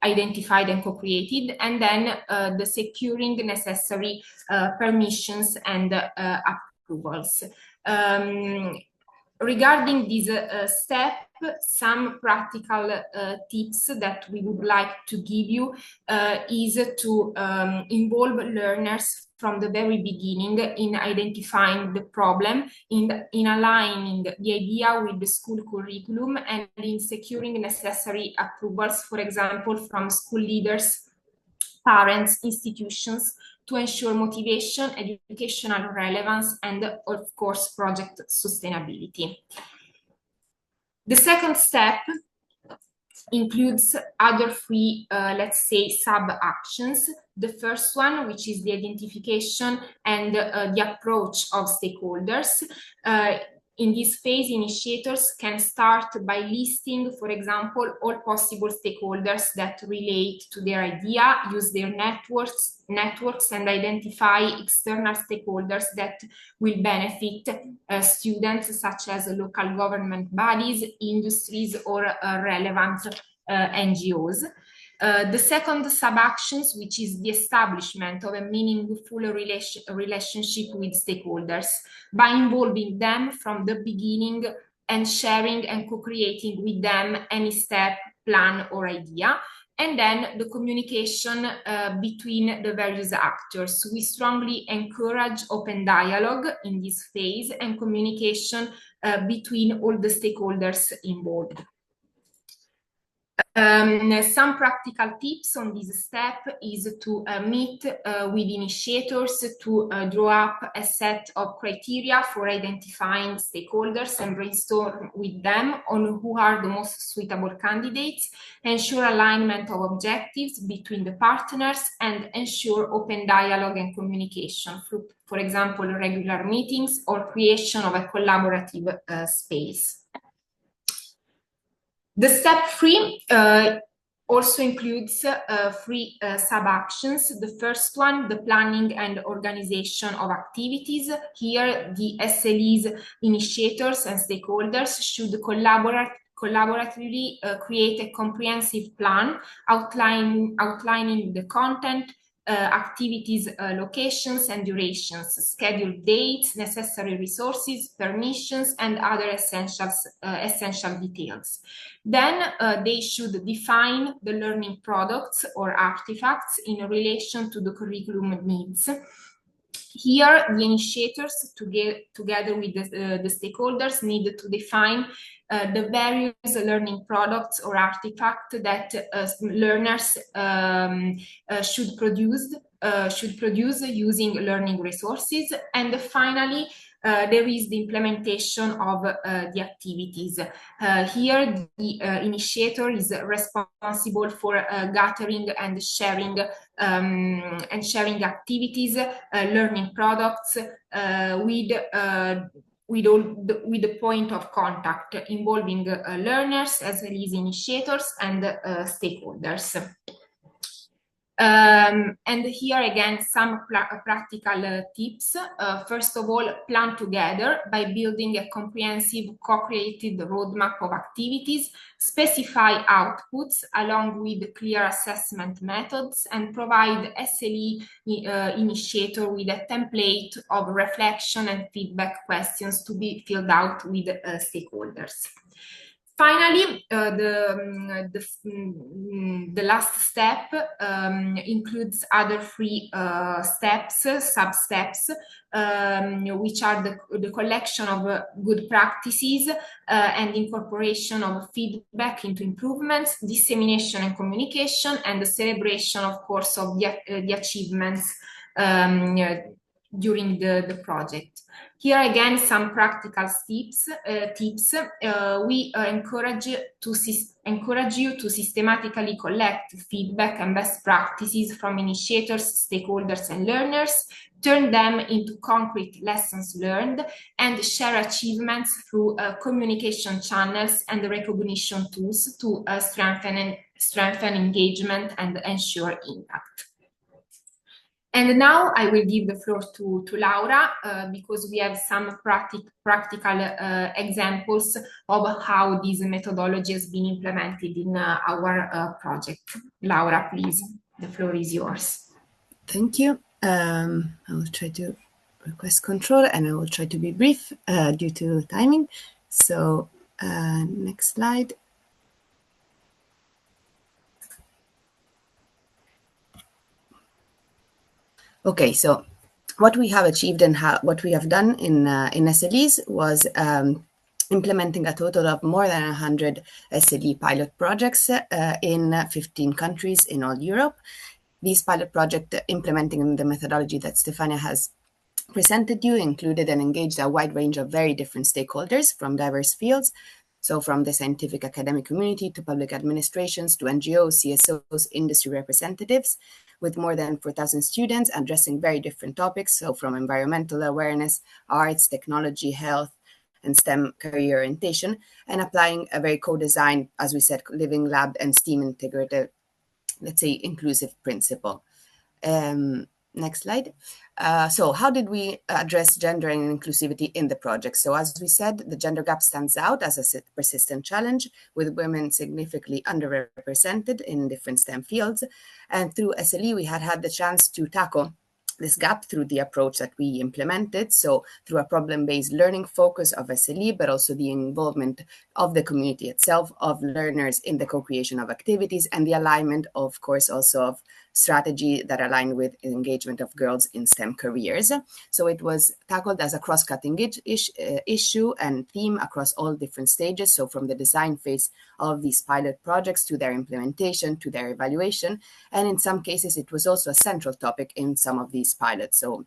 identified and co-created, and then the securing necessary permissions and approvals. Regarding this step, some practical tips that we would like to give you is to involve learners from the very beginning in identifying the problem, in aligning the idea with the school curriculum, and in securing necessary approvals, for example, from school leaders, parents, institutions, to ensure motivation, educational relevance, and of course, project sustainability. The second step includes other 3, let's say, sub-actions. The first one, which is the identification and the approach of stakeholders. In this phase, initiators can start by listing, for example, all possible stakeholders that relate to their idea, use their networks, and identify external stakeholders that will benefit students, such as local government bodies, industries, or relevant NGOs. The second sub-actions, which is the establishment of a meaningful relationship with stakeholders by involving them from the beginning and sharing and co-creating with them any step, plan, or idea. And then the communication between the various actors. We strongly encourage open dialogue in this phase and communication between all the stakeholders involved. Some practical tips on this step is to meet with initiators to draw up a set of criteria for identifying stakeholders and brainstorm with them on who are the most suitable candidates, ensure alignment of objectives between the partners, and ensure open dialogue and communication through, for example, regular meetings or creation of a collaborative space. The step 3 also includes 3 sub-actions. The first one, the planning and organization of activities. Here, the SLEs, initiators, and stakeholders should collaboratively create a comprehensive plan outlining the content, activities, locations and durations, scheduled dates, necessary resources, permissions, and other essential details. Then they should define the learning products or artifacts in relation to the curriculum needs. Here, the initiators, together with the stakeholders, need to define the various learning products or artifacts that learners should produce using learning resources. And finally, there is the implementation of the activities. Here, the initiator is responsible for gathering and sharing activities, learning products with the point of contact involving learners as well as initiators and stakeholders. And here again, some practical tips. First of all, plan together by building a comprehensive co-created roadmap of activities, specify outputs along with clear assessment methods, and provide SLE initiator with a template of reflection and feedback questions to be filled out with stakeholders. Finally, the last step includes other three sub-steps, which are the collection of good practices and incorporation of feedback into improvements, dissemination and communication, and the celebration, of course, of the achievements during the project. Here again, some practical tips. We encourage you to systematically collect feedback and best practices from initiators, stakeholders, and learners, turn them into concrete lessons learned, and share achievements through communication channels and recognition tools to strengthen engagement and ensure impact. And now I will give the floor to Laura because we have some practical examples of how this methodology has been implemented in our project. Laura, please, the floor is yours. Thank you. I will try to request control and I will try to be brief due to timing. So next slide. Okay, so what we have achieved and what we have done in SLEs was implementing a total of more than 100 SLE pilot projects in 15 countries in all Europe. These pilot projects implementing the methodology that Stefania has presented you included and engaged a wide range of very different stakeholders from diverse fields. So from the scientific academic community to public administrations to NGOs, CSOs, industry representatives, with more than 4,000 students addressing very different topics. So from environmental awareness, arts, technology, health, and STEM career orientation, and applying a very co-design, as we said, living lab and STEAM integrated, let's say, inclusive principle. Next slide. So how did we address gender and inclusivity in the project? So as we said, the gender gap stands out as a persistent challenge, with women significantly underrepresented in different STEM fields. And through SLE, we had the chance to tackle this gap through the approach that we implemented. So through a problem-based learning focus of SLE, but also the involvement of the community itself, of learners in the co-creation of activities, and the alignment, of course, also of strategy that aligned with engagement of girls in STEM careers. So it was tackled as a cross-cutting issue and theme across all different stages. So from the design phase of these pilot projects to their implementation, to their evaluation. And in some cases, it was also a central topic in some of these pilots. So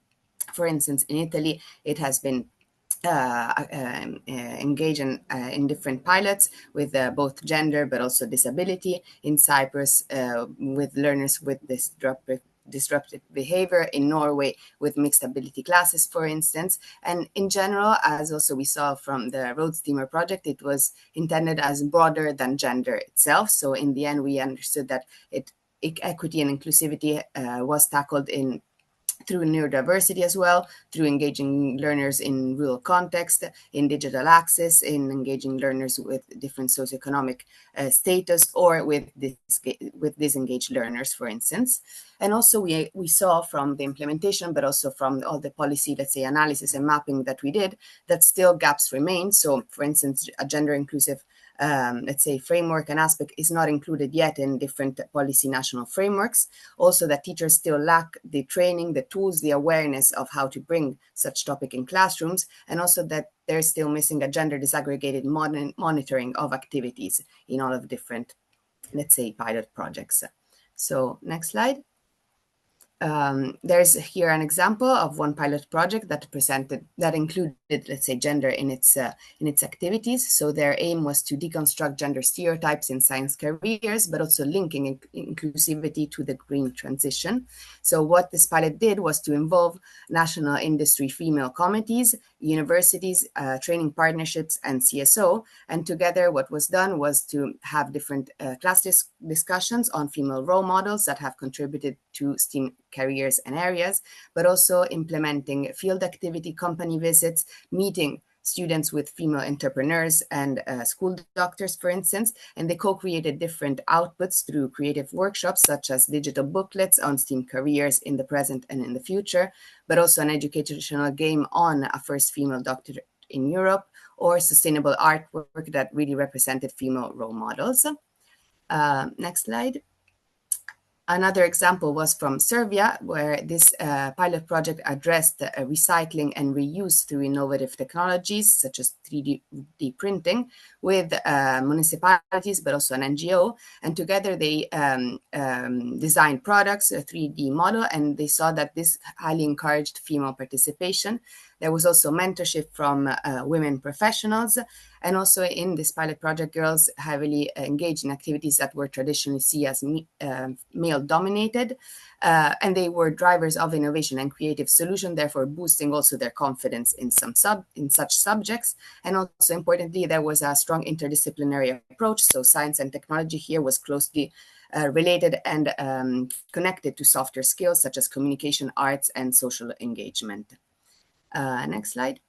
for instance, in Italy, it has been engage in different pilots with both gender but also disability. In Cyprus, with learners with disruptive behavior. In Norway, with mixed ability classes, for instance. And in general, as also we saw from the Road Steamer project, it was intended as broader than gender itself. So in the end, we understood that equity and inclusivity was tackled through neurodiversity as well, through engaging learners in rural context, in digital access, in engaging learners with different socioeconomic status, or with disengaged learners, for instance. And also we saw from the implementation, but also from all the policy, let's say, analysis and mapping that we did, that still gaps remain. So for instance, a gender inclusive let's say, framework and aspect is not included yet in different policy national frameworks. Also that teachers still lack the training, the tools, the awareness of how to bring such topic in classrooms, and also that they're still missing a gender disaggregated monitoring of activities in all of different, let's say, pilot projects. So next slide. There's here an example of one pilot project that included, let's say, gender in its activities. So their aim was to deconstruct gender stereotypes in science careers, but also linking inclusivity to the green transition. So what this pilot did was to involve national industry female committees, universities, training partnerships, and CSO. And together what was done was to have different class discussions on female role models that have contributed to STEAM careers and areas, but also implementing field activity, company visits, meeting students with female entrepreneurs and school doctors, for instance, and they co-created different outputs through creative workshops, such as digital booklets on STEAM careers in the present and in the future, but also an educational game on a first female doctor in Europe, or sustainable artwork that really represented female role models. Next slide. Another example was from Serbia, where this pilot project addressed recycling and reuse through innovative technologies, such as 3D printing, with municipalities, but also an NGO. And together they designed products, a 3D model, and they saw that this highly encouraged female participation. There was also mentorship from women professionals. And also in this pilot project, girls heavily engaged in activities that were traditionally seen as male-dominated. And they were drivers of innovation and creative solution, therefore boosting also their confidence in such subjects. And also importantly, there was a strong interdisciplinary approach. So science and technology here was closely related and connected to softer skills such as communication, arts, and social engagement. Next slide.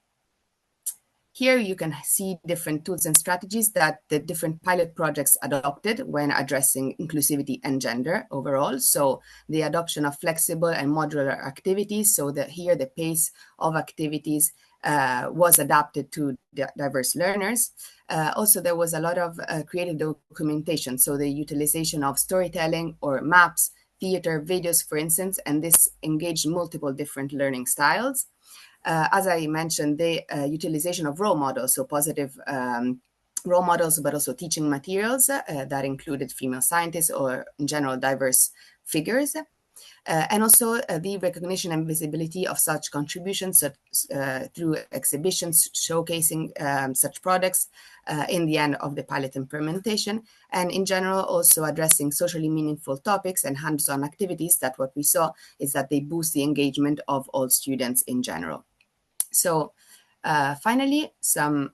Here you can see different tools and strategies that the different pilot projects adopted when addressing inclusivity and gender overall. So the adoption of flexible and modular activities, so that here the pace of activities was adapted to diverse learners. Also, there was a lot of creative documentation, so the utilization of storytelling or maps, theater, videos, for instance, and this engaged multiple different learning styles. As I mentioned, the utilization of role models, so positive role models, but also teaching materials that included female scientists or in general diverse figures. And also the recognition and visibility of such contributions through exhibitions showcasing such products in the end of the pilot implementation. And in general, also addressing socially meaningful topics and hands-on activities that what we saw is that they boost the engagement of all students in general. So finally, some,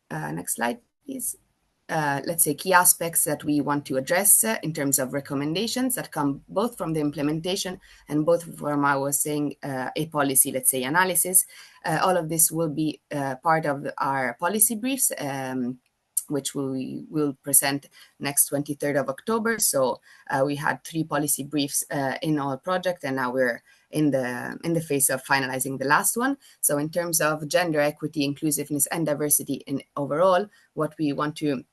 next slide, please. Let's say key aspects that we want to address in terms of recommendations that come both from the implementation and both from, I was saying, a policy, let's say, analysis. All of this will be part of our policy briefs, which we will present next 23rd of October. So we had 3 policy briefs in our project, and now we're in the phase of finalizing the last one. So in terms of gender equity, inclusiveness, and diversity in overall, what we want to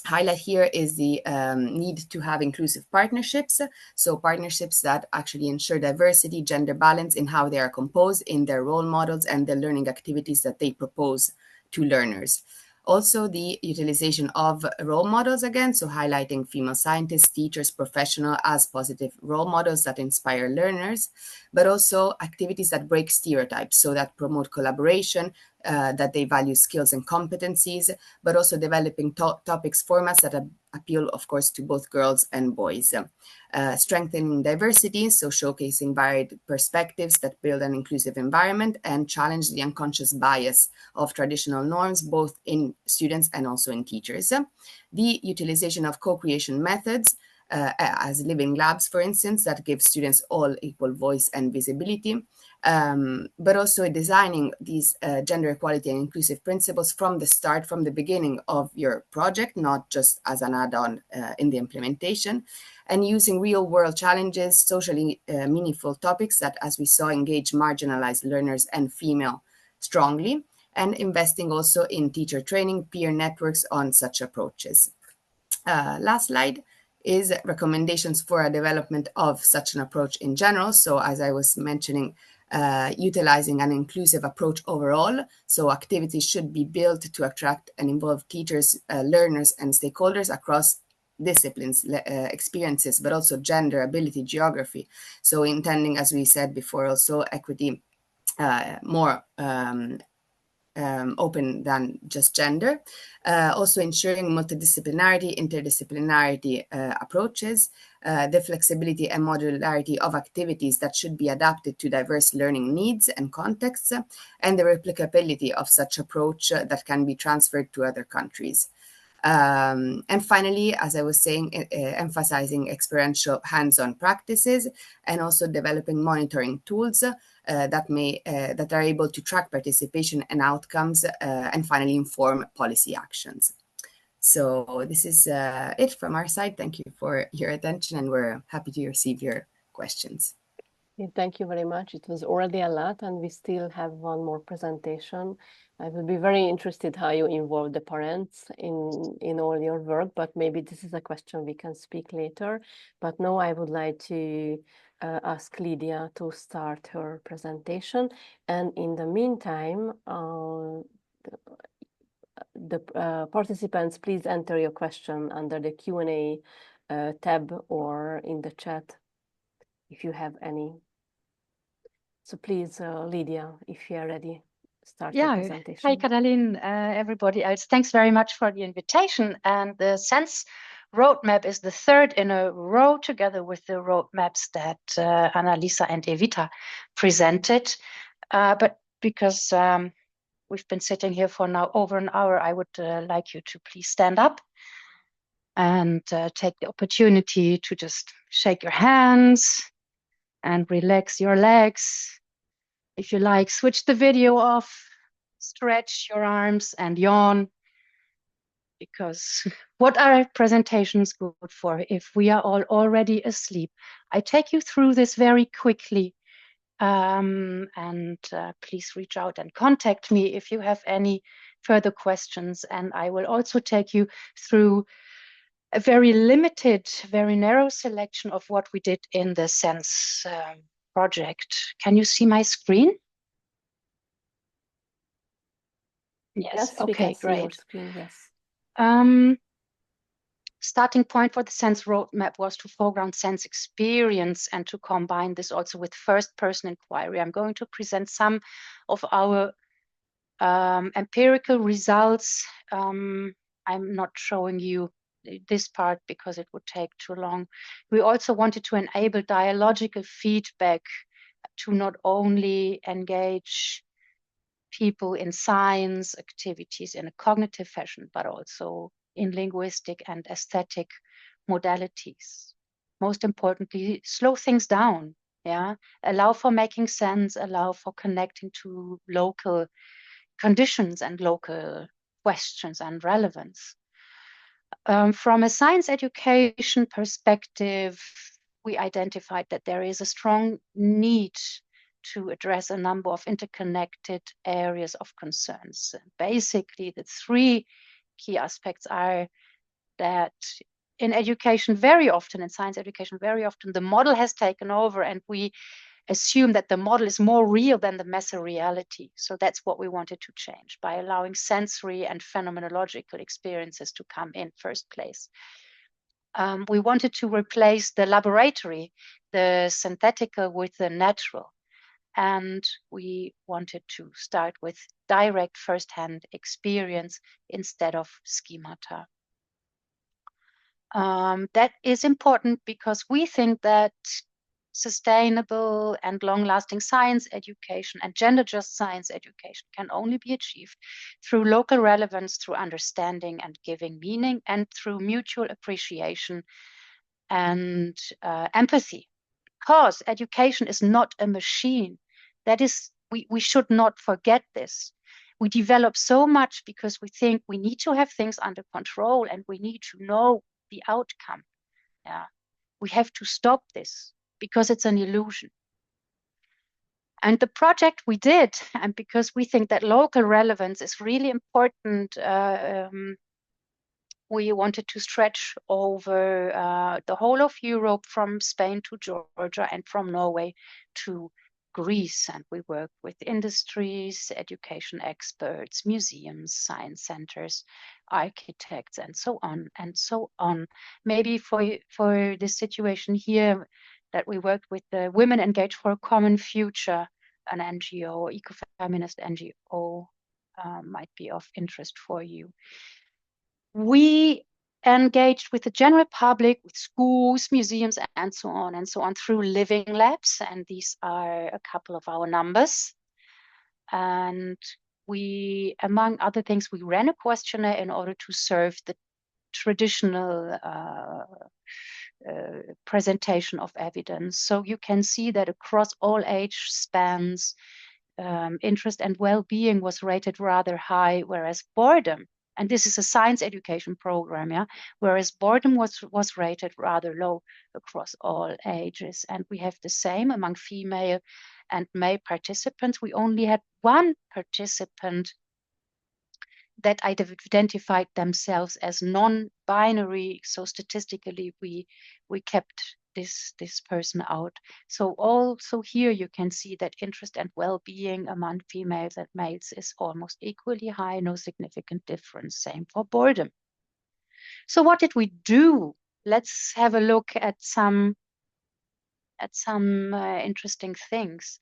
highlight here is the need to have inclusive partnerships. So partnerships that actually ensure diversity, gender balance in how they are composed, in their role models, and the learning activities that they propose to learners. Also, the utilization of role models again, so highlighting female scientists, teachers, professionals as positive role models that inspire learners, but also activities that break stereotypes, so that promote collaboration, that they value skills and competencies, but also developing topics formats that appeal, of course, to both girls and boys. Strengthening diversity, so showcasing varied perspectives that build an inclusive environment and challenge the unconscious bias of traditional norms, both in students and also in teachers. The utilization of co-creation methods, as living labs, for instance, that give students all equal voice and visibility, but also designing these gender equality and inclusive principles from the start, from the beginning of your project, not just as an add-on in the implementation, and using real-world challenges, socially meaningful topics that, as we saw, engage marginalized learners and female strongly, and investing also in teacher training, peer networks on such approaches. Last slide is recommendations for a development of such an approach in general. So as I was mentioning, utilizing an inclusive approach overall. So activities should be built to attract and involve teachers, learners, and stakeholders across disciplines, experiences, but also gender, ability, geography. So intending, as we said before, also equity more open than just gender. Also ensuring multidisciplinarity, interdisciplinarity approaches, the flexibility and modularity of activities that should be adapted to diverse learning needs and contexts, and the replicability of such approach that can be transferred to other countries. And finally, as I was saying, emphasizing experiential hands-on practices and also developing monitoring tools that are able to track participation and outcomes, and finally inform policy actions. So this is it from our side. Thank you for your attention, and we're happy to receive your questions. Thank you very much. It was already a lot, and we still have one more presentation. I will be very interested how you involve the parents in all your work, but maybe this is a question we can speak later. But now I would like to ask Lydia to start her presentation. And in the meantime, the participants, please enter your question under the Q&A tab or in the chat if you have any. So please, Lydia, if you are ready, start your presentation. Hi, Katalin, everybody else. Thanks very much for the invitation. And the SENSE roadmap is the third in a row, together with the roadmaps that Annalisa and Evita presented. But because we've been sitting here for now over an hour, I would like you to please stand up and take the opportunity to just shake your hands and relax your legs. If you like, switch the video off, stretch your arms and yawn, because what are presentations good for if we are all already asleep? I take you through this very quickly, and please reach out and contact me if you have any further questions. And I will also take you through a very limited, very narrow selection of what we did in the SENSE project. Can you see my screen? Yes, okay, great. Screen, yes. Starting point for the SENSE roadmap was to foreground SENSE experience and to combine this also with first-person inquiry. I'm going to present some of our empirical results. I'm not showing you this part because it would take too long. We also wanted to enable dialogical feedback to not only engage people in science activities in a cognitive fashion, but also in linguistic and aesthetic modalities. Most importantly, slow things down, allow for making sense, allow for connecting to local conditions and local questions and relevance. From a science education perspective, we identified that there is a strong need to address a number of interconnected areas of concerns. Basically, the three key aspects are that in education, very often, in science education, very often, the model has taken over and we assume that the model is more real than the messy reality. So that's what we wanted to change by allowing sensory and phenomenological experiences to come in first place. We wanted to replace the laboratory, the synthetical, with the natural. And we wanted to start with direct first-hand experience instead of schemata. That is important because we think that sustainable and long-lasting science education and gender-just science education can only be achieved through local relevance, through understanding and giving meaning, and through mutual appreciation and empathy. Because education is not a machine. That is, we should not forget this. We develop so much because we think we need to have things under control and we need to know the outcome. We have to stop this because it's an illusion. And the project we did, and because we think that local relevance is really important, we wanted to stretch over the whole of Europe, from Spain to Georgia and from Norway to Greece. And we work with industries, education experts, museums, science centers, architects, and so on and so on. Maybe for this situation here that we worked with the Women Engaged for a Common Future, an NGO, eco-feminist NGO, might be of interest for you. We engaged with the general public, with schools, museums, and so on through living labs. And these are a couple of our numbers. And we, among other things, we ran a questionnaire in order to serve the traditional presentation of evidence. So you can see that across all age spans, interest and well-being was rated rather high, whereas boredom, and this is a science education program, yeah, whereas boredom was rated rather low across all ages. And we have the same among female and male participants. We only had one participant that identified themselves as non-binary. So statistically, we kept this person out. So also here you can see that interest and well-being among females and males is almost equally high, no significant difference. Same for boredom. So what did we do? Let's have a look at some interesting things.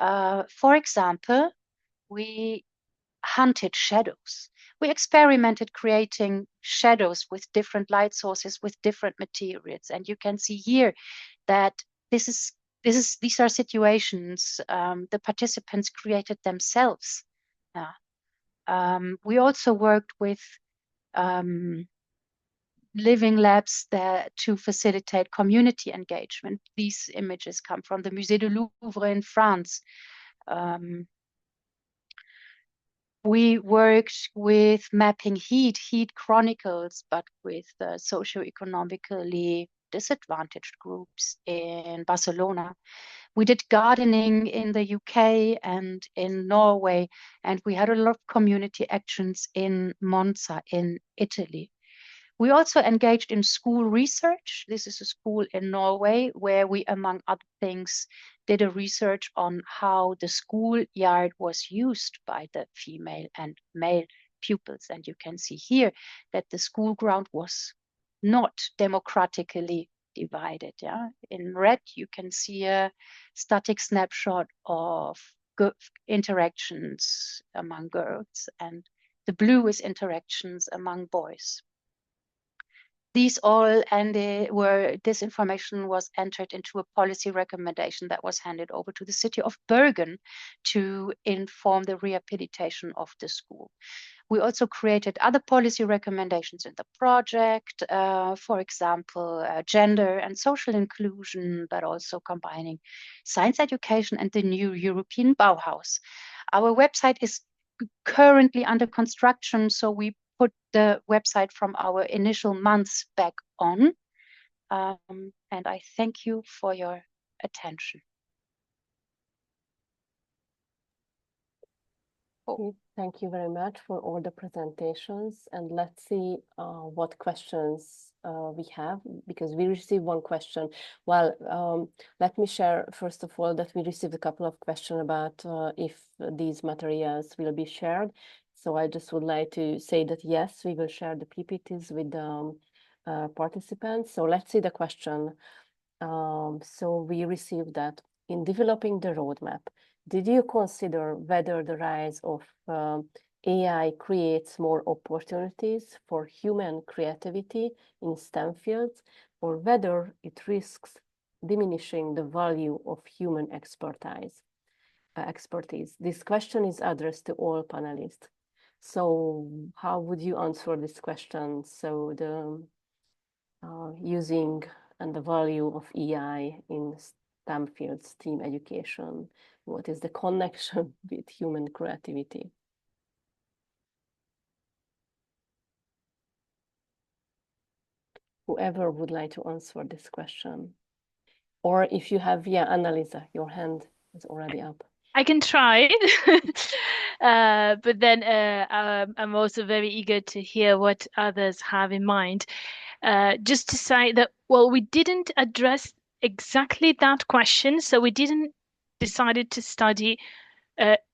For example, we hunted shadows. We experimented creating shadows with different light sources, with different materials. And you can see here that these are situations the participants created themselves. We also worked with living labs to facilitate community engagement. These images come from the Musée du Louvre in France. We worked with mapping heat chronicles, but with socioeconomically disadvantaged groups in Barcelona. We did gardening in the UK and in Norway, and we had a lot of community actions in Monza in Italy. We also engaged in school research. This is a school in Norway where we, among other things, did a research on how the schoolyard was used by the female and male pupils. And you can see here that the school ground was not democratically divided. Yeah? In red, you can see a static snapshot of interactions among girls, and the blue is interactions among boys. These all this information was entered into a policy recommendation that was handed over to the city of Bergen to inform the rehabilitation of the school. We also created other policy recommendations in the project, for example, gender and social inclusion, but also combining science education and the new European Bauhaus. Our website is currently under construction, so we put the website from our initial months back on. And I thank you for your attention. Okay, thank you very much for all the presentations. And let's see what questions we have, because we received one question. Well, let me share, first of all, that we received a couple of questions about if these materials will be shared. So I just would like to say that, yes, we will share the PPTs with the participants. So let's see the question. So we received that in developing the roadmap, did you consider whether the rise of AI creates more opportunities for human creativity in STEM fields, or whether it risks diminishing the value of human expertise? This question is addressed to all panelists. So how would you answer this question? So the using and the value of AI in STEM fields, STEAM education, what is the connection with human creativity? Whoever would like to answer this question. Or if you have, yeah, Annalisa, your hand It's already up. I can try, but then I'm also very eager to hear what others have in mind. Just to say that, well, we didn't address exactly that question, so we didn't decided to study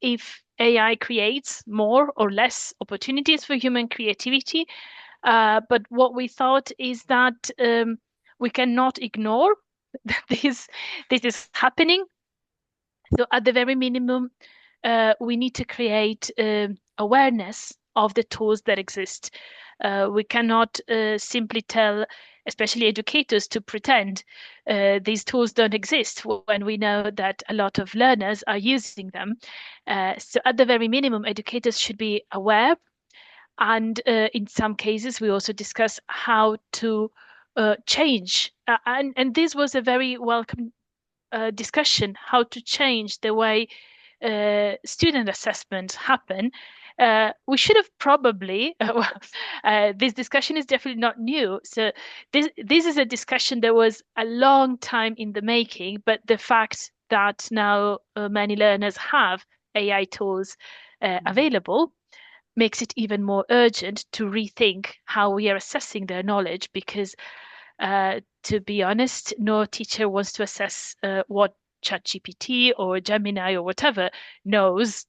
if AI creates more or less opportunities for human creativity. But what we thought is that we cannot ignore that this is happening. So at the very minimum, we need to create awareness of the tools that exist. We cannot simply tell, especially educators, to pretend these tools don't exist when we know that a lot of learners are using them. So at the very minimum, educators should be aware. And in some cases, we also discuss how to change. And this was a very welcome discussion, how to change the way student assessments happen. We should have probably, this discussion is definitely not new. So this is a discussion that was a long time in the making, but the fact that now many learners have AI tools available makes it even more urgent to rethink how we are assessing their knowledge, because to be honest, no teacher wants to assess what ChatGPT or Gemini or whatever knows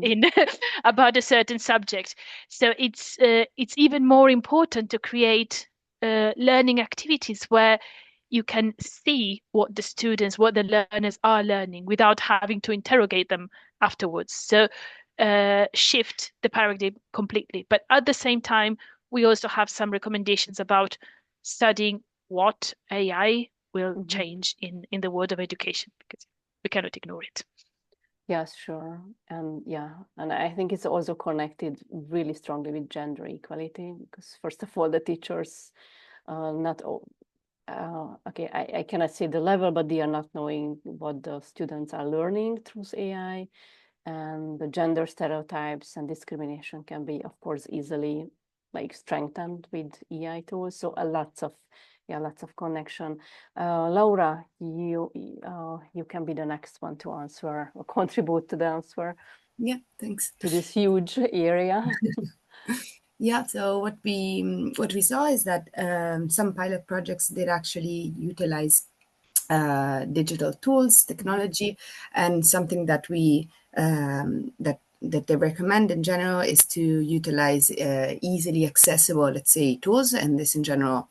in about a certain subject. So it's even more important to create learning activities where you can see what the learners are learning without having to interrogate them afterwards. So shift the paradigm completely. But at the same time, we also have some recommendations about studying what AI will change in the world of education, because we cannot ignore it. Yes, sure. And yeah, and I think it's also connected really strongly with gender equality, because first of all, the teachers, not all, okay, I cannot say the level, but they are not knowing what the students are learning through AI. And the gender stereotypes and discrimination can be, of course, easily like strengthened with AI tools. So lots of connection. Laura, you can be the next one to answer or contribute to the answer. Yeah, thanks. To this huge area. Yeah, so what we saw is that some pilot projects did actually utilize digital tools, technology, and something that we that they recommend in general is to utilize easily accessible, let's say, tools, and this in general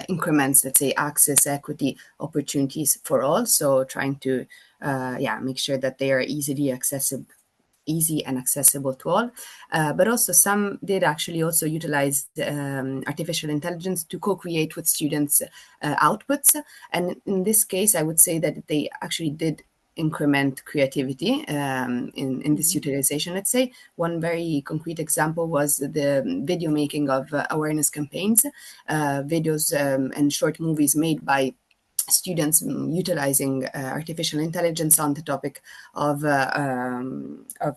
increments, let's say, access, equity, opportunities for all. So trying to make sure that they are easy and accessible to all. But also some did actually also utilize artificial intelligence to co-create with students' outputs. And in this case, I would say that they actually did increment creativity in this utilization. Let's say one very concrete example was the video making of awareness campaigns, videos and short movies made by students utilizing artificial intelligence on the topic of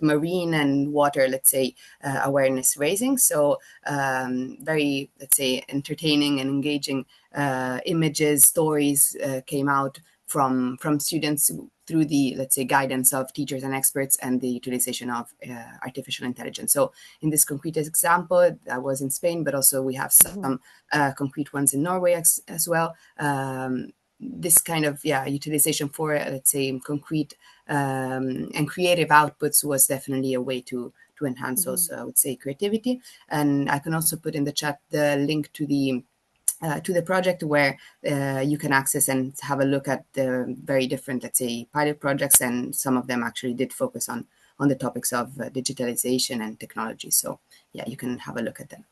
marine and water, let's say, awareness raising. So very, let's say, entertaining and engaging images, stories came out from students through the, let's say, guidance of teachers and experts and the utilization of artificial intelligence. So in this concrete example, that was in Spain, but also we have some concrete ones in Norway as well. This kind of utilization for, let's say, concrete and creative outputs was definitely a way to enhance also, I would say, creativity. And I can also put in the chat the link to the project where you can access and have a look at the very different, let's say, pilot projects, and some of them actually did focus on the topics of digitalization and technology. So yeah, you can have a look at them.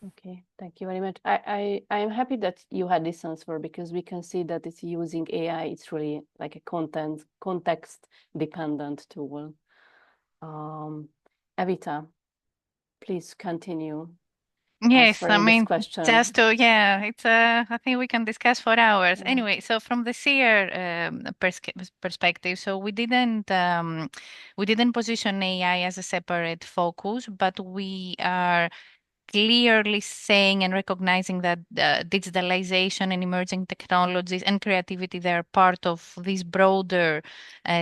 Okay, thank you very much. I am happy that you had this answer, because we can see that it's using AI. It's really like a context dependent tool. Evita, please continue. Yes, I mean, question. just to, it's I think we can discuss for hours. Anyway, so from the SEER perspective, so we didn't position AI as a separate focus, but we are clearly saying and recognizing that digitalization and emerging technologies and creativity, they are part of this broader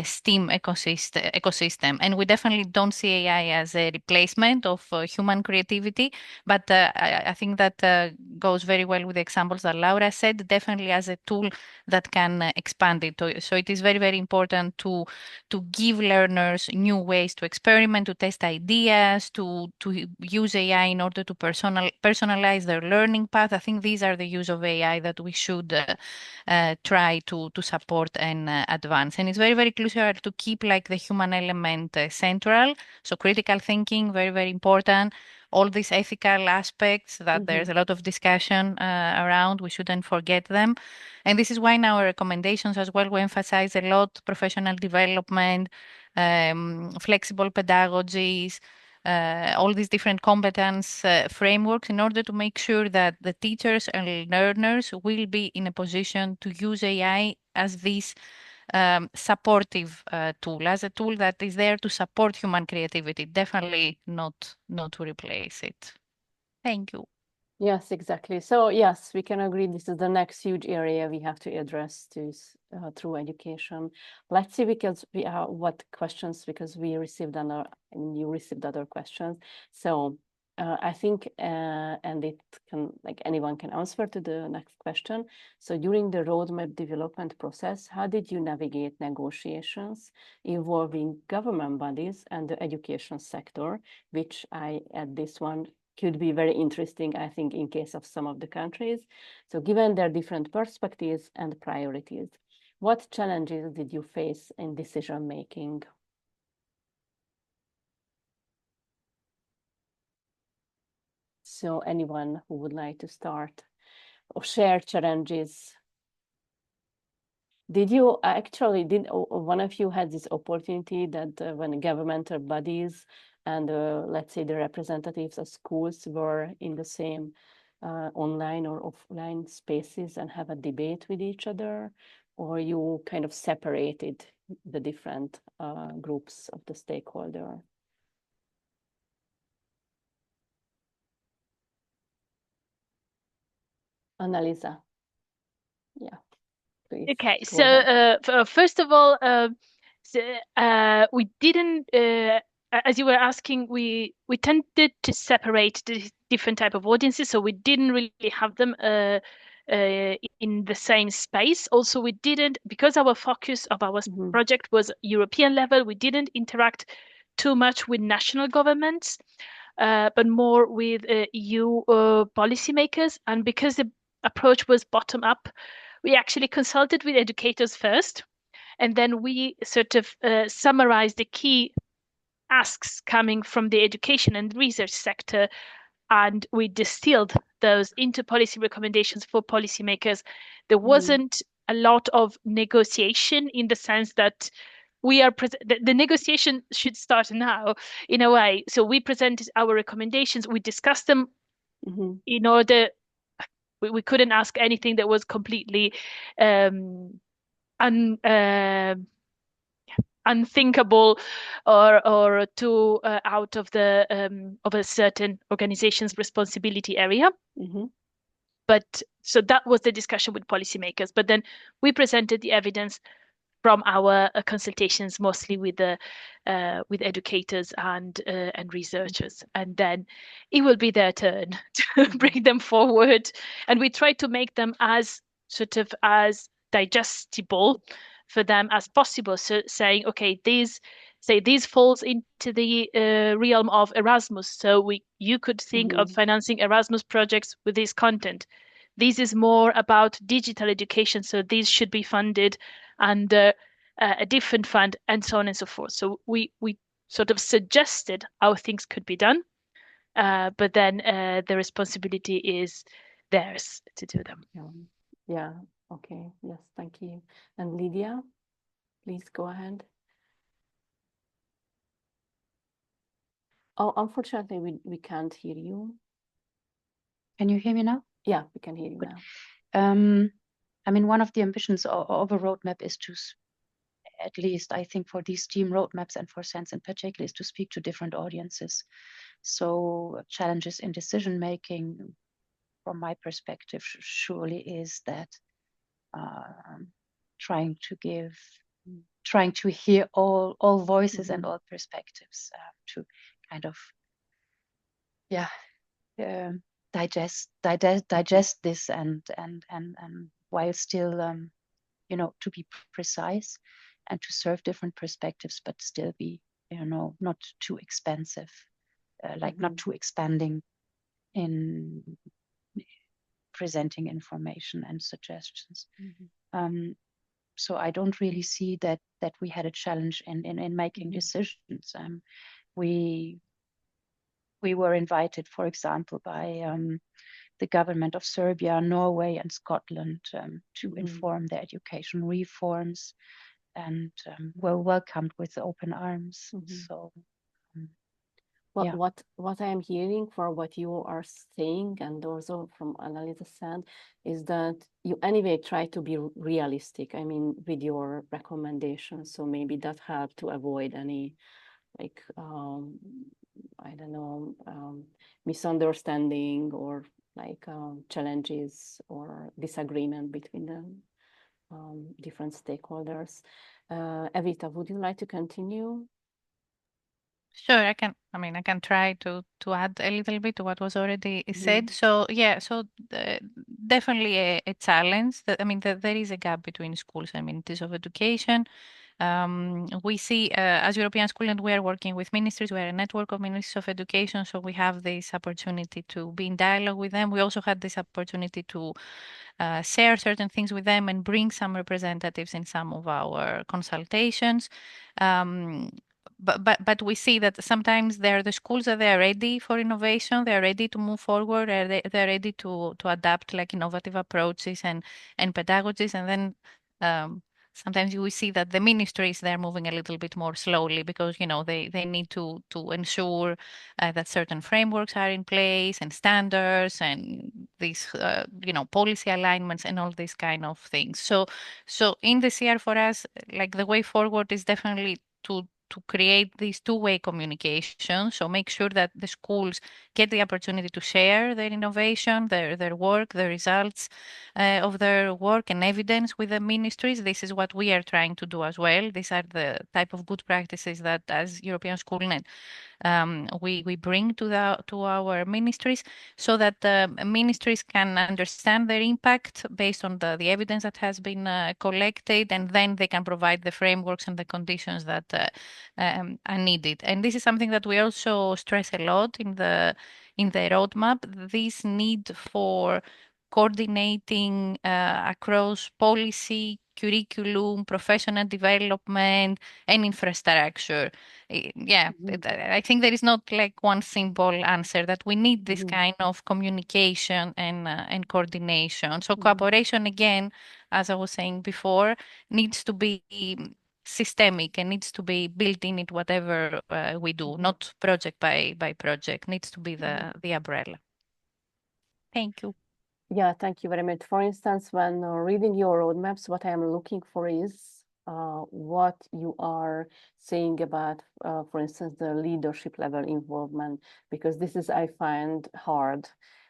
STEAM ecosystem. And we definitely don't see AI as a replacement of human creativity, but I think that goes very well with the examples that Laura said, definitely as a tool that can expand it. So it is very, very important to give learners new ways to experiment, to test ideas, to use AI in order to personalize their learning path. I think these are the use of AI that we should try to support and advance. And it's very, very crucial to keep like the human element central. So critical thinking, very, very important. All these ethical aspects that there's a lot of discussion around, we shouldn't forget them. And this is why in our recommendations as well, we emphasize a lot professional development, flexible pedagogies, all these different competence frameworks in order to make sure that the teachers and learners will be in a position to use AI as this supportive tool, as a tool that is there to support human creativity, definitely not to replace it. Thank you. Yes, exactly. So yes, we can agree this is the next huge area we have to address through education. Let's see, because what questions, because we received you received other questions. So I think, and it can, like anyone can answer to the next question. So during the roadmap development process, how did you navigate negotiations involving government bodies and the education sector, which I add this one, could be very interesting, I think, in case of some of the countries. So given their different perspectives and priorities, what challenges did you face in decision making? So anyone who would like to start or share challenges? Did you actually, one of you had this opportunity that when governmental bodies and let's say the representatives of schools were in the same online or offline spaces and have a debate with each other, or you kind of separated the different groups of the stakeholder? Annalisa, yeah. Please, okay, go so first of all, we didn't, as you were asking, we tended to separate the different type of audiences, so we didn't really have them in the same space. Also, we didn't, because our focus of our project was European level, we didn't interact too much with national governments, but more with EU policymakers. And because the approach was bottom up, we actually consulted with educators first, and then we sort of summarized the key asks coming from the education and research sector, and we distilled those into policy recommendations for policymakers. There wasn't a lot of negotiation in the sense that we are the negotiation should start now in a way. So we presented our recommendations, we discussed them in order. We couldn't ask anything that was completely unthinkable or too out of the of a certain organization's responsibility area. But so that was the discussion with policymakers. But then we presented the evidence from our consultations, mostly with educators and researchers, and then it will be their turn to bring them forward. And we try to make them as sort of as digestible for them as possible. So saying, okay, these falls into the realm of Erasmus. So you could think of financing Erasmus projects with this content. This is more about digital education, so these should be funded under a different fund, and so on and so forth. So we sort of suggested how things could be done, but then the responsibility is theirs to do them. Yeah. Okay. Yes. Thank you. And Lydia, please go ahead. Oh, unfortunately, we can't hear you. Can you hear me now? Yeah, we can hear you now. I mean, one of the ambitions of a roadmap is to, at least I think for these STEAM roadmaps and for SENS in particular, is to speak to different audiences. So challenges in decision making, from my perspective, surely is that trying to hear all voices and all perspectives, to kind of digest this and while still to be precise and to serve different perspectives, but still be not too expensive, like not too expanding in presenting information and suggestions. So I don't really see that we had a challenge in making decisions. We were invited, for example, by the government of Serbia, Norway, and Scotland to inform their education reforms, and were welcomed with open arms. So. Well, what I am hearing for what you are saying, and also from Annalisa said, is that you anyway try to be realistic, I mean, with your recommendations. So maybe that helped to avoid any, like, I don't know, misunderstanding or like challenges or disagreement between the different stakeholders. Evita, would you like to continue? Sure, I can. I mean, I can try to add a little bit to what was already said. So yeah, so definitely a challenge. That I mean, there is a gap between schools and ministries of education. We see as European School, and we are working with ministries. We are a network of ministries of education, so we have this opportunity to be in dialogue with them. We also had this opportunity to share certain things with them and bring some representatives in some of our consultations. But we see that sometimes there are the schools that they are ready for innovation, they are ready to move forward, they're ready to adapt like innovative approaches and pedagogies, and then sometimes we see that the ministries, they're moving a little bit more slowly because they need to ensure that certain frameworks are in place and standards and these policy alignments and all these kind of things. So in this year for us, like the way forward is definitely to create these two-way communication. So make sure that the schools get the opportunity to share their innovation, their work, the results of their work and evidence with the ministries. This is what we are trying to do as well. These are the type of good practices that as European Schoolnet we bring to our ministries, so that the ministries can understand their impact based on the evidence that has been collected, and then they can provide the frameworks and the conditions that are needed. And this is something that we also stress a lot in the roadmap, this need for coordinating across policy, curriculum, professional development, and infrastructure. I think there is not like one simple answer, that we need this kind of communication and coordination. So cooperation, again, as I was saying before, needs to be systemic and needs to be built in it whatever we do, not project by project, needs to be the umbrella. Thank you. Yeah, thank you very much. For instance, when reading your roadmaps, what I am looking for is what you are saying about, for instance, the leadership level involvement, because this is, I find, hard,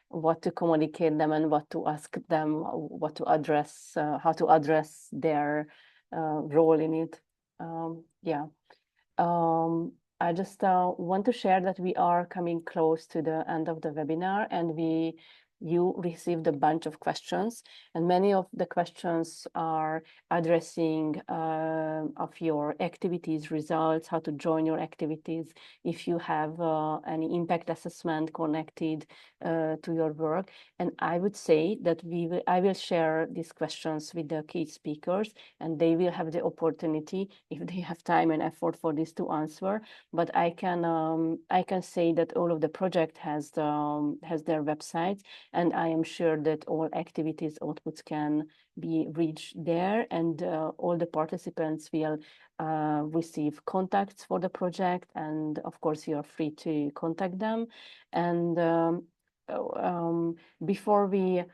what to communicate them and what to ask them, what to address, how to address their role in it. I just want to share that we are coming close to the end of the webinar, and you received a bunch of questions, and many of the questions are addressing of your activities, results, how to join your activities, if you have any impact assessment connected to your work. And I would say that I will share these questions with the key speakers, and they will have the opportunity, if they have time and effort for this, to answer. But I can say that all of the project has their websites, and I am sure that all activities outputs can be reached there, and all the participants will receive contacts for the project, and of course you are free to contact them. And before we,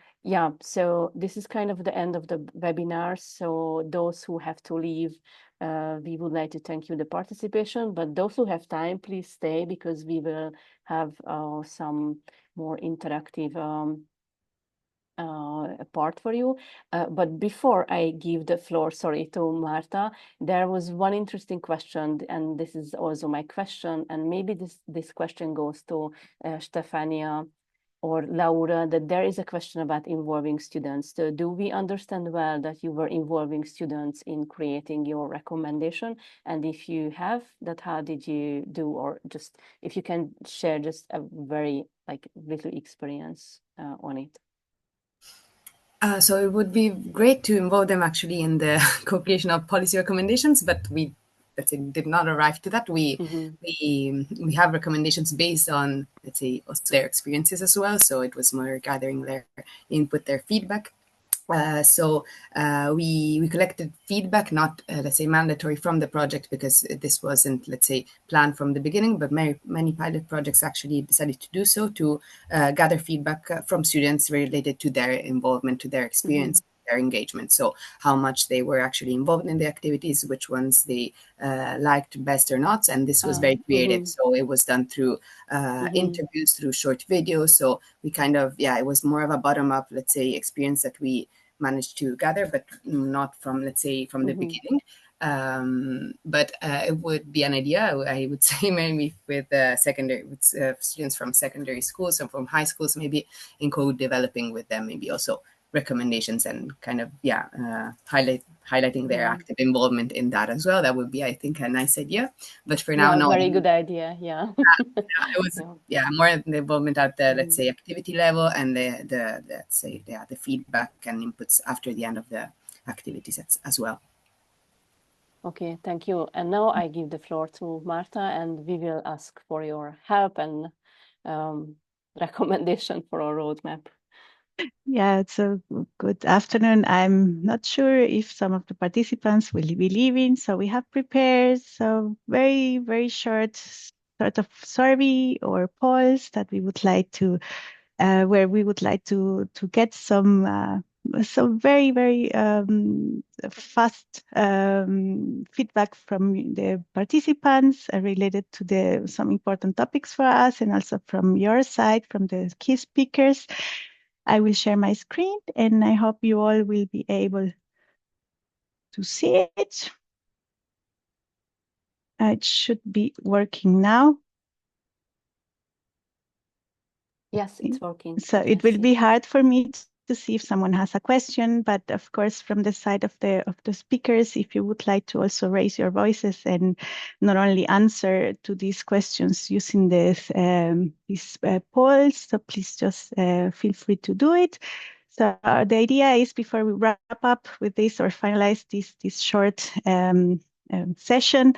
so this is kind of the end of the webinar. So those who have to leave, we would like to thank you for the participation, but those who have time, please stay because we will have some more interactive part for you. But before I give the floor, sorry, to Marta, there was one interesting question, and this is also my question, and maybe this question goes to Stefania or Laura, that there is a question about involving students. So do we understand well that you were involving students in creating your recommendation? And if you have, that how did you do, or just if you can share just a very little experience on it. So it would be great to involve them actually in the co-creation of policy recommendations, but we, let's say, did not arrive to that. We have recommendations based on, let's say, also their experiences as well. So it was more gathering their input, their feedback. We collected feedback, not let's say mandatory from the project, because this wasn't, let's say, planned from the beginning, but many pilot projects actually decided to do so, to gather feedback from students related to their involvement, to their experience, their engagement. So how much they were actually involved in the activities, which ones they liked best or not. And this was very creative. So it was done through interviews, through short videos. So we kind of, it was more of a bottom-up, let's say, experience that we managed to gather, but not from, let's say, from the beginning. But it would be an idea, I would say, maybe with students from secondary schools and from high schools, maybe in co-developing with them, maybe also recommendations and kind of highlighting their active involvement in that as well. That would be, I think, a nice idea. But for now, no. Very good idea. It was more the involvement at the, let's say, activity level, and the let's say the feedback and inputs after the end of the activities as well. Okay, thank you. And now I give the floor to Marta, and we will ask for your help and recommendation for our roadmap. Yeah, so good afternoon. I'm not sure if some of the participants will be leaving, so we have prepared some very, very short sort of survey or polls that we would like to, where we would like to get some very, very fast feedback from the participants related to some important topics for us, and also from your side, from the key speakers. I will share my screen, and I hope you all will be able to see it. It should be working now. Yes, it's working. So it will be hard for me to see if someone has a question, but of course, from the side of the speakers, if you would like to also raise your voices and not only answer to these questions using these polls, so please just feel free to do it. So the idea is, before we wrap up with this or finalize this short session,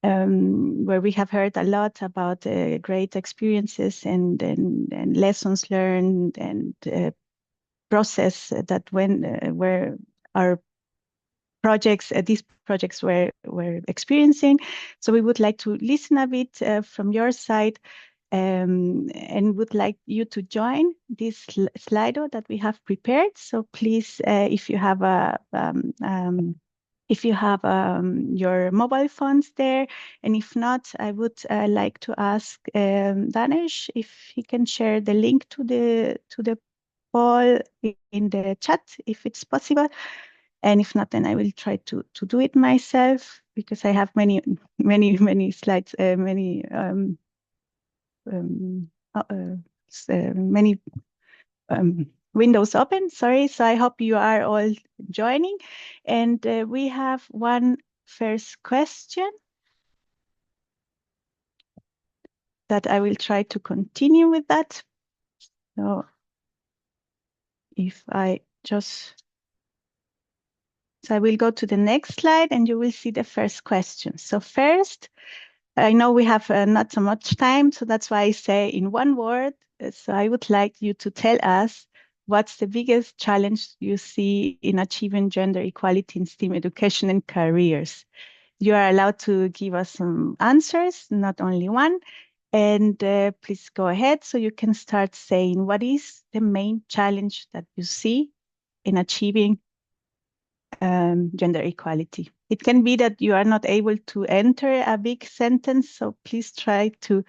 where we have heard a lot about great experiences and lessons learned and process that where our projects, these projects were experiencing. So we would like to listen a bit from your side, and would like you to join this Slido that we have prepared. So please, if you have your mobile phones there, and if not, I would like to ask Danesh if he can share the link to the poll in the chat, if it's possible. And if not, then I will try to do it myself, because I have many slides, many windows open, sorry. So I hope you are all joining. And we have one first question that I will try to continue with that. So if I just... So I will go to the next slide, and you will see the first question. So first, I know we have not so much time, so that's why I say in one word. So I would like you to tell us, what's the biggest challenge you see in achieving gender equality in STEAM education and careers? You are allowed to give us some answers, not only one. And please go ahead, so you can start saying, what is the main challenge that you see in achieving gender equality? It can be that you are not able to enter a big sentence, so please try to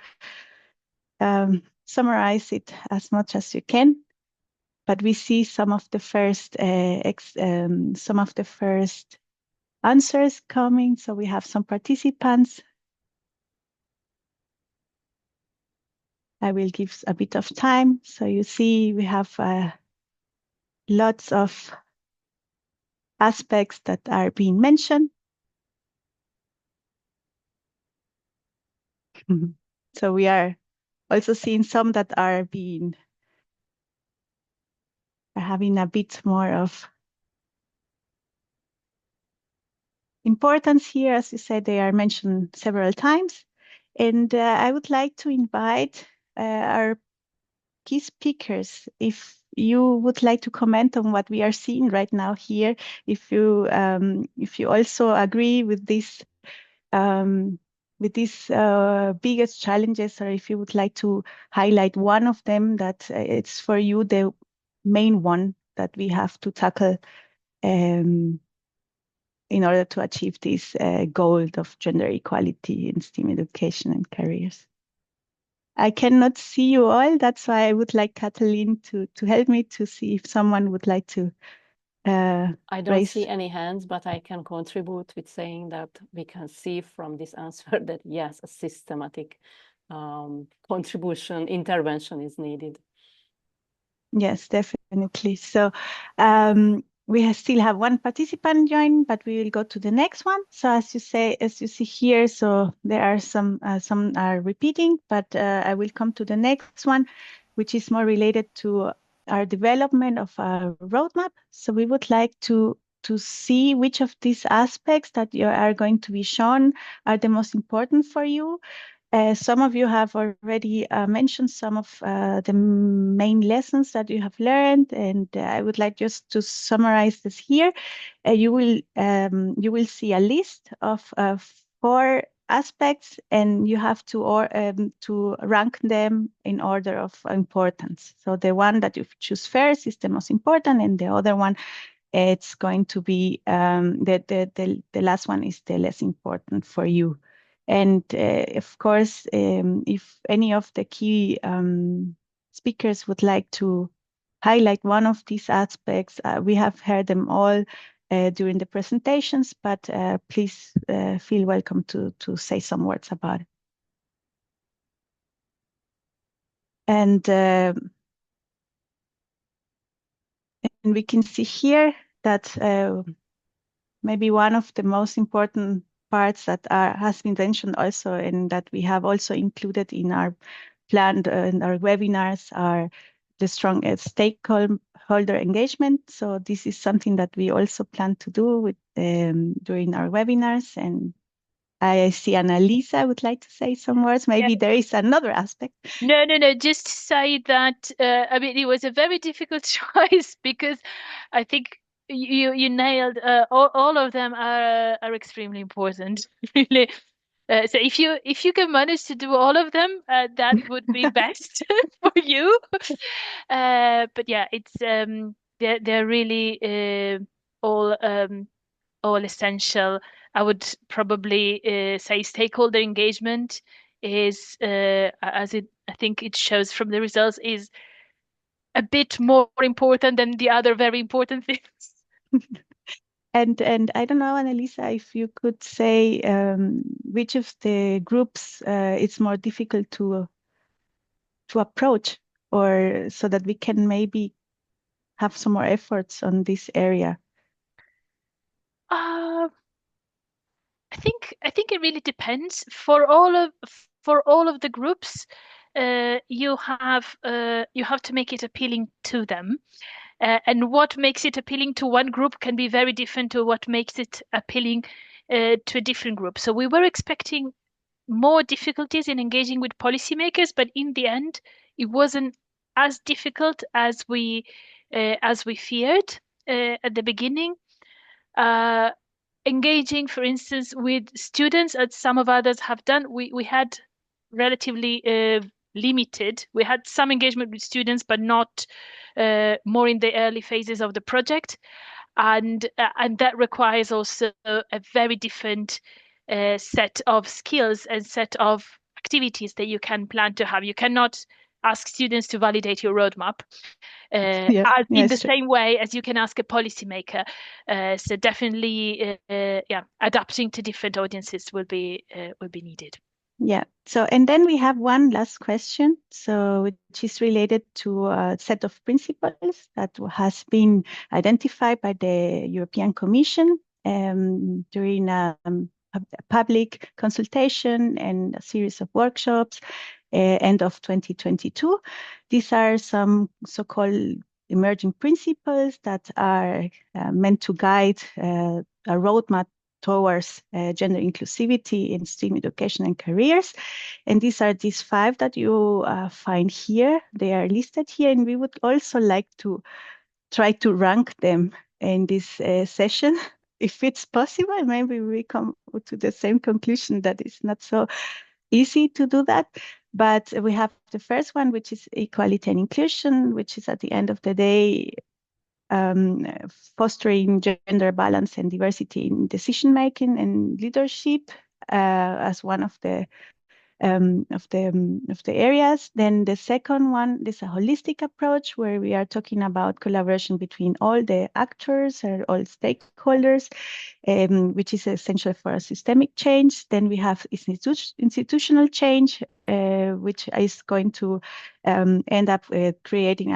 summarize it as much as you can. But we see some of the first answers coming. So we have some participants. I will give a bit of time. So you see we have lots of aspects that are being mentioned. So we are also seeing some that are having a bit more of importance here. As you said, they are mentioned several times. And I would like to invite our key speakers, if you would like to comment on what we are seeing right now here, if you also agree with these biggest challenges, or if you would like to highlight one of them that it's for you the main one that we have to tackle in order to achieve this goal of gender equality in STEAM education and careers. I cannot see you all. That's why I would like Katalin to help me to see if someone would like to I don't see any hands, but I can contribute with saying that we can see from this answer that yes, a systematic intervention is needed. Yes, definitely. So we still have one participant join, but we will go to the next one. So as you see here, so there are some are repeating, but I will come to the next one, which is more related to our development of our roadmap. So we would like to see which of these aspects that you are going to be shown are the most important for you. Some of you have already mentioned some of the main lessons that you have learned, and I would like just to summarize this here. You will see a list of 4 aspects, and you have to rank them in order of importance. So the one that you choose first is the most important, and the other one, it's going to be the last one is the less important for you. And of course, if any of the key speakers would like to highlight one of these aspects, we have heard them all during the presentations, but please feel welcome to say some words about it. And we can see here that maybe one of the most important parts that has been mentioned also, and that we have also included in our plan in our webinars, are the strong stakeholder engagement. So this is something that we also plan to do with during our webinars. And I see Annalisa would like to say some words. Maybe there is another aspect. No. Just to say that I mean, it was a very difficult choice, because I think you nailed all of them are extremely important, really. So if you can manage to do all of them, that would be best for you. But yeah, it's they're really all essential. I would probably say stakeholder engagement is, I think it shows from the results, is a bit more important than the other very important things. And I don't know, Annalisa, if you could say which of the groups it's more difficult to approach, or so that we can maybe have some more efforts on this area. I think it really depends. For all of the groups, you have to make it appealing to them. And what makes it appealing to one group can be very different to what makes it appealing to a different group. So we were expecting more difficulties in engaging with policymakers, but in the end, it wasn't as difficult as we feared at the beginning. Engaging, for instance, with students, as some of others have done, we had relatively limited. We had some engagement with students, but not more in the early phases of the project. and that requires also a very different set of skills and set of activities that you can plan to have. You cannot ask students to validate your roadmap in the same way as you can ask a policymaker. So definitely, adapting to different audiences will be needed. Yeah. So, and then we have one last question, so which is related to a set of principles that has been identified by the European Commission during a public consultation and a series of workshops end of 2022. These are some so-called emerging principles that are meant to guide a roadmap towards gender inclusivity in STEAM education and careers. And these are these 5 that you find here. They are listed here, and we would also like to try to rank them in this session. If it's possible, maybe we come to the same conclusion that it's not so easy to do that. But we have the first one, which is equality and inclusion, which is at the end of the day fostering gender balance and diversity in decision making and leadership as one of the areas. Then the second one is a holistic approach where we are talking about collaboration between all the actors or all stakeholders, which is essential for a systemic change. Then we have institutional change, which is going to end up creating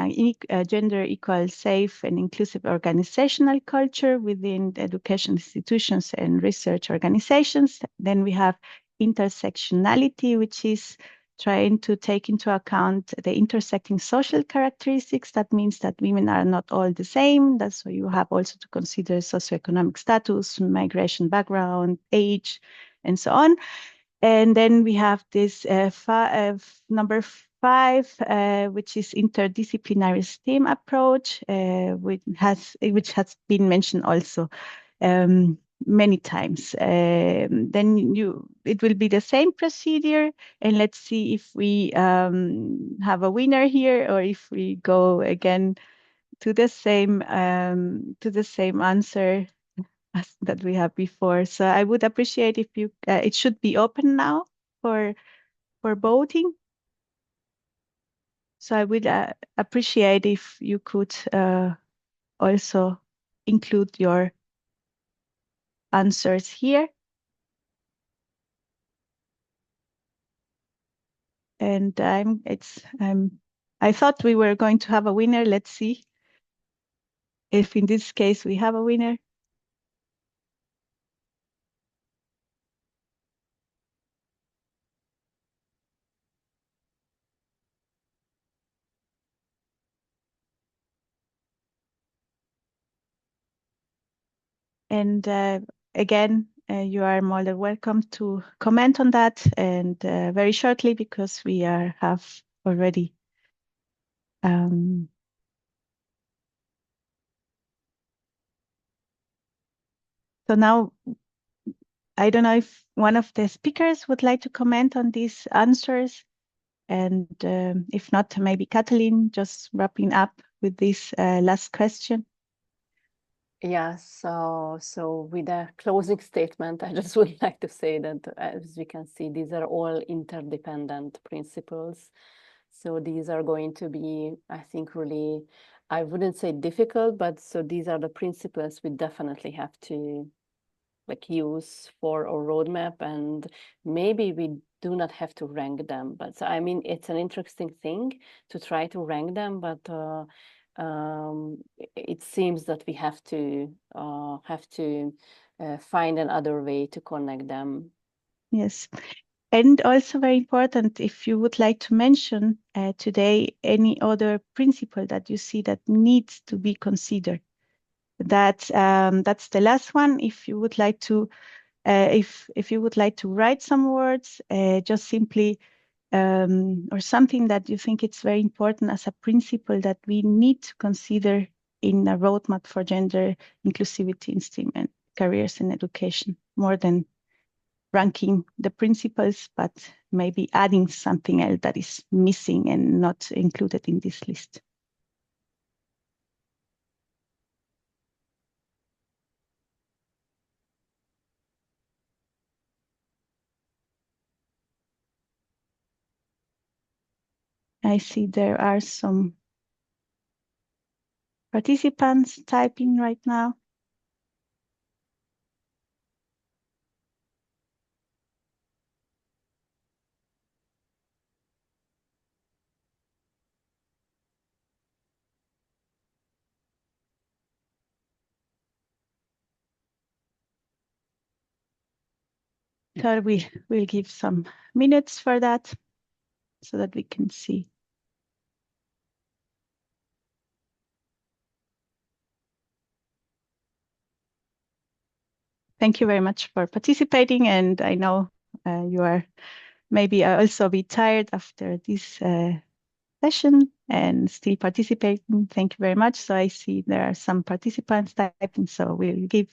a gender equal, safe, and inclusive organizational culture within the education institutions and research organizations. Then we have intersectionality, which is trying to take into account the intersecting social characteristics. That means that women are not all the same. That's why you have also to consider socioeconomic status, migration background, age, and so on. And then we have this number 5, which is interdisciplinary STEAM approach, which has been mentioned also many times. Then it will be the same procedure, and let's see if we have a winner here or if we go again to the same answer as that we have before. So I would appreciate if you it should be open now for voting. So I would appreciate if you could also include your answers here. And I thought we were going to have a winner. Let's see if in this case we have a winner. And again, you are more than welcome to comment on that, and very shortly, because we have already so now I don't know if one of the speakers would like to comment on these answers, and if not, maybe Katalin, just wrapping up with this last question. Yes, so with a closing statement, I just would like to say that, as we can see, these are all interdependent principles. So these are going to be, I think, really, I wouldn't say difficult, but so these are the principles we definitely have to use for our roadmap, and maybe we do not have to rank them. But so, I mean, it's an interesting thing to try to rank them, but it seems that we have to find another way to connect them. Yes, and also very important, if you would like to mention today any other principle that you see that needs to be considered. That's the last one. If you would like to, if you would like to write some words, just simply. Or something that you think it's very important as a principle that we need to consider in a roadmap for gender inclusivity in STEAM and careers and education, more than ranking the principles, but maybe adding something else that is missing and not included in this list. I see there are some participants typing right now. So we will give some minutes for that so that we can see. Thank you very much for participating, and I know you are maybe also a bit tired after this session and still participating. Thank you very much. So I see there are some participants typing, so we'll give,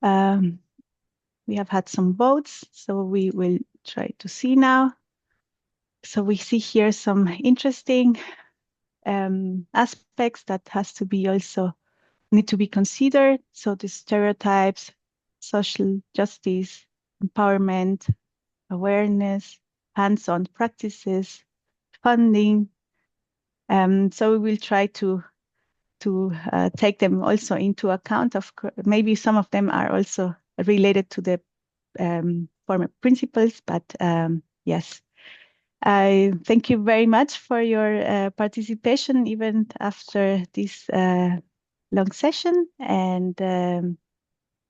we have had some votes, so we will try to see now. So we see here some interesting aspects that has to be also need to be considered. So the stereotypes, social justice, empowerment, awareness, hands-on practices, funding. So we will try to take them also into account. Maybe some of them are also related to the former principles, but yes. I thank you very much for your participation even after this long session, and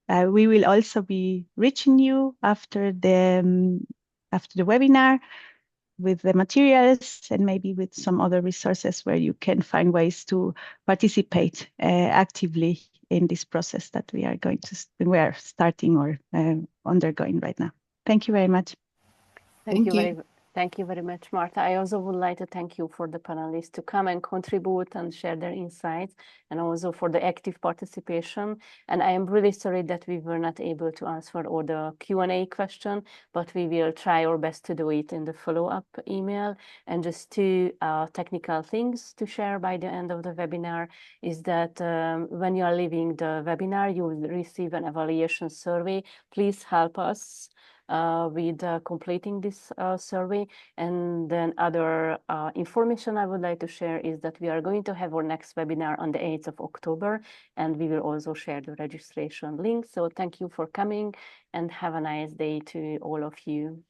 we will also be reaching you after the webinar with the materials and maybe with some other resources where you can find ways to participate actively in this process that we are starting or undergoing right now. Thank you very much. Thank you very much, Marta. I also would like to thank you for the panelists to come and contribute and share their insights, and also for the active participation. And I am really sorry that we were not able to answer all the Q&A question, but we will try our best to do it in the follow-up email. And just two technical things to share by the end of the webinar is that when you are leaving the webinar, you will receive an evaluation survey. Please help us with completing this survey. And then other information I would like to share is that we are going to have our next webinar on the 8th of October, and we will also share the registration link. So thank you for coming, and have a nice day to all of you.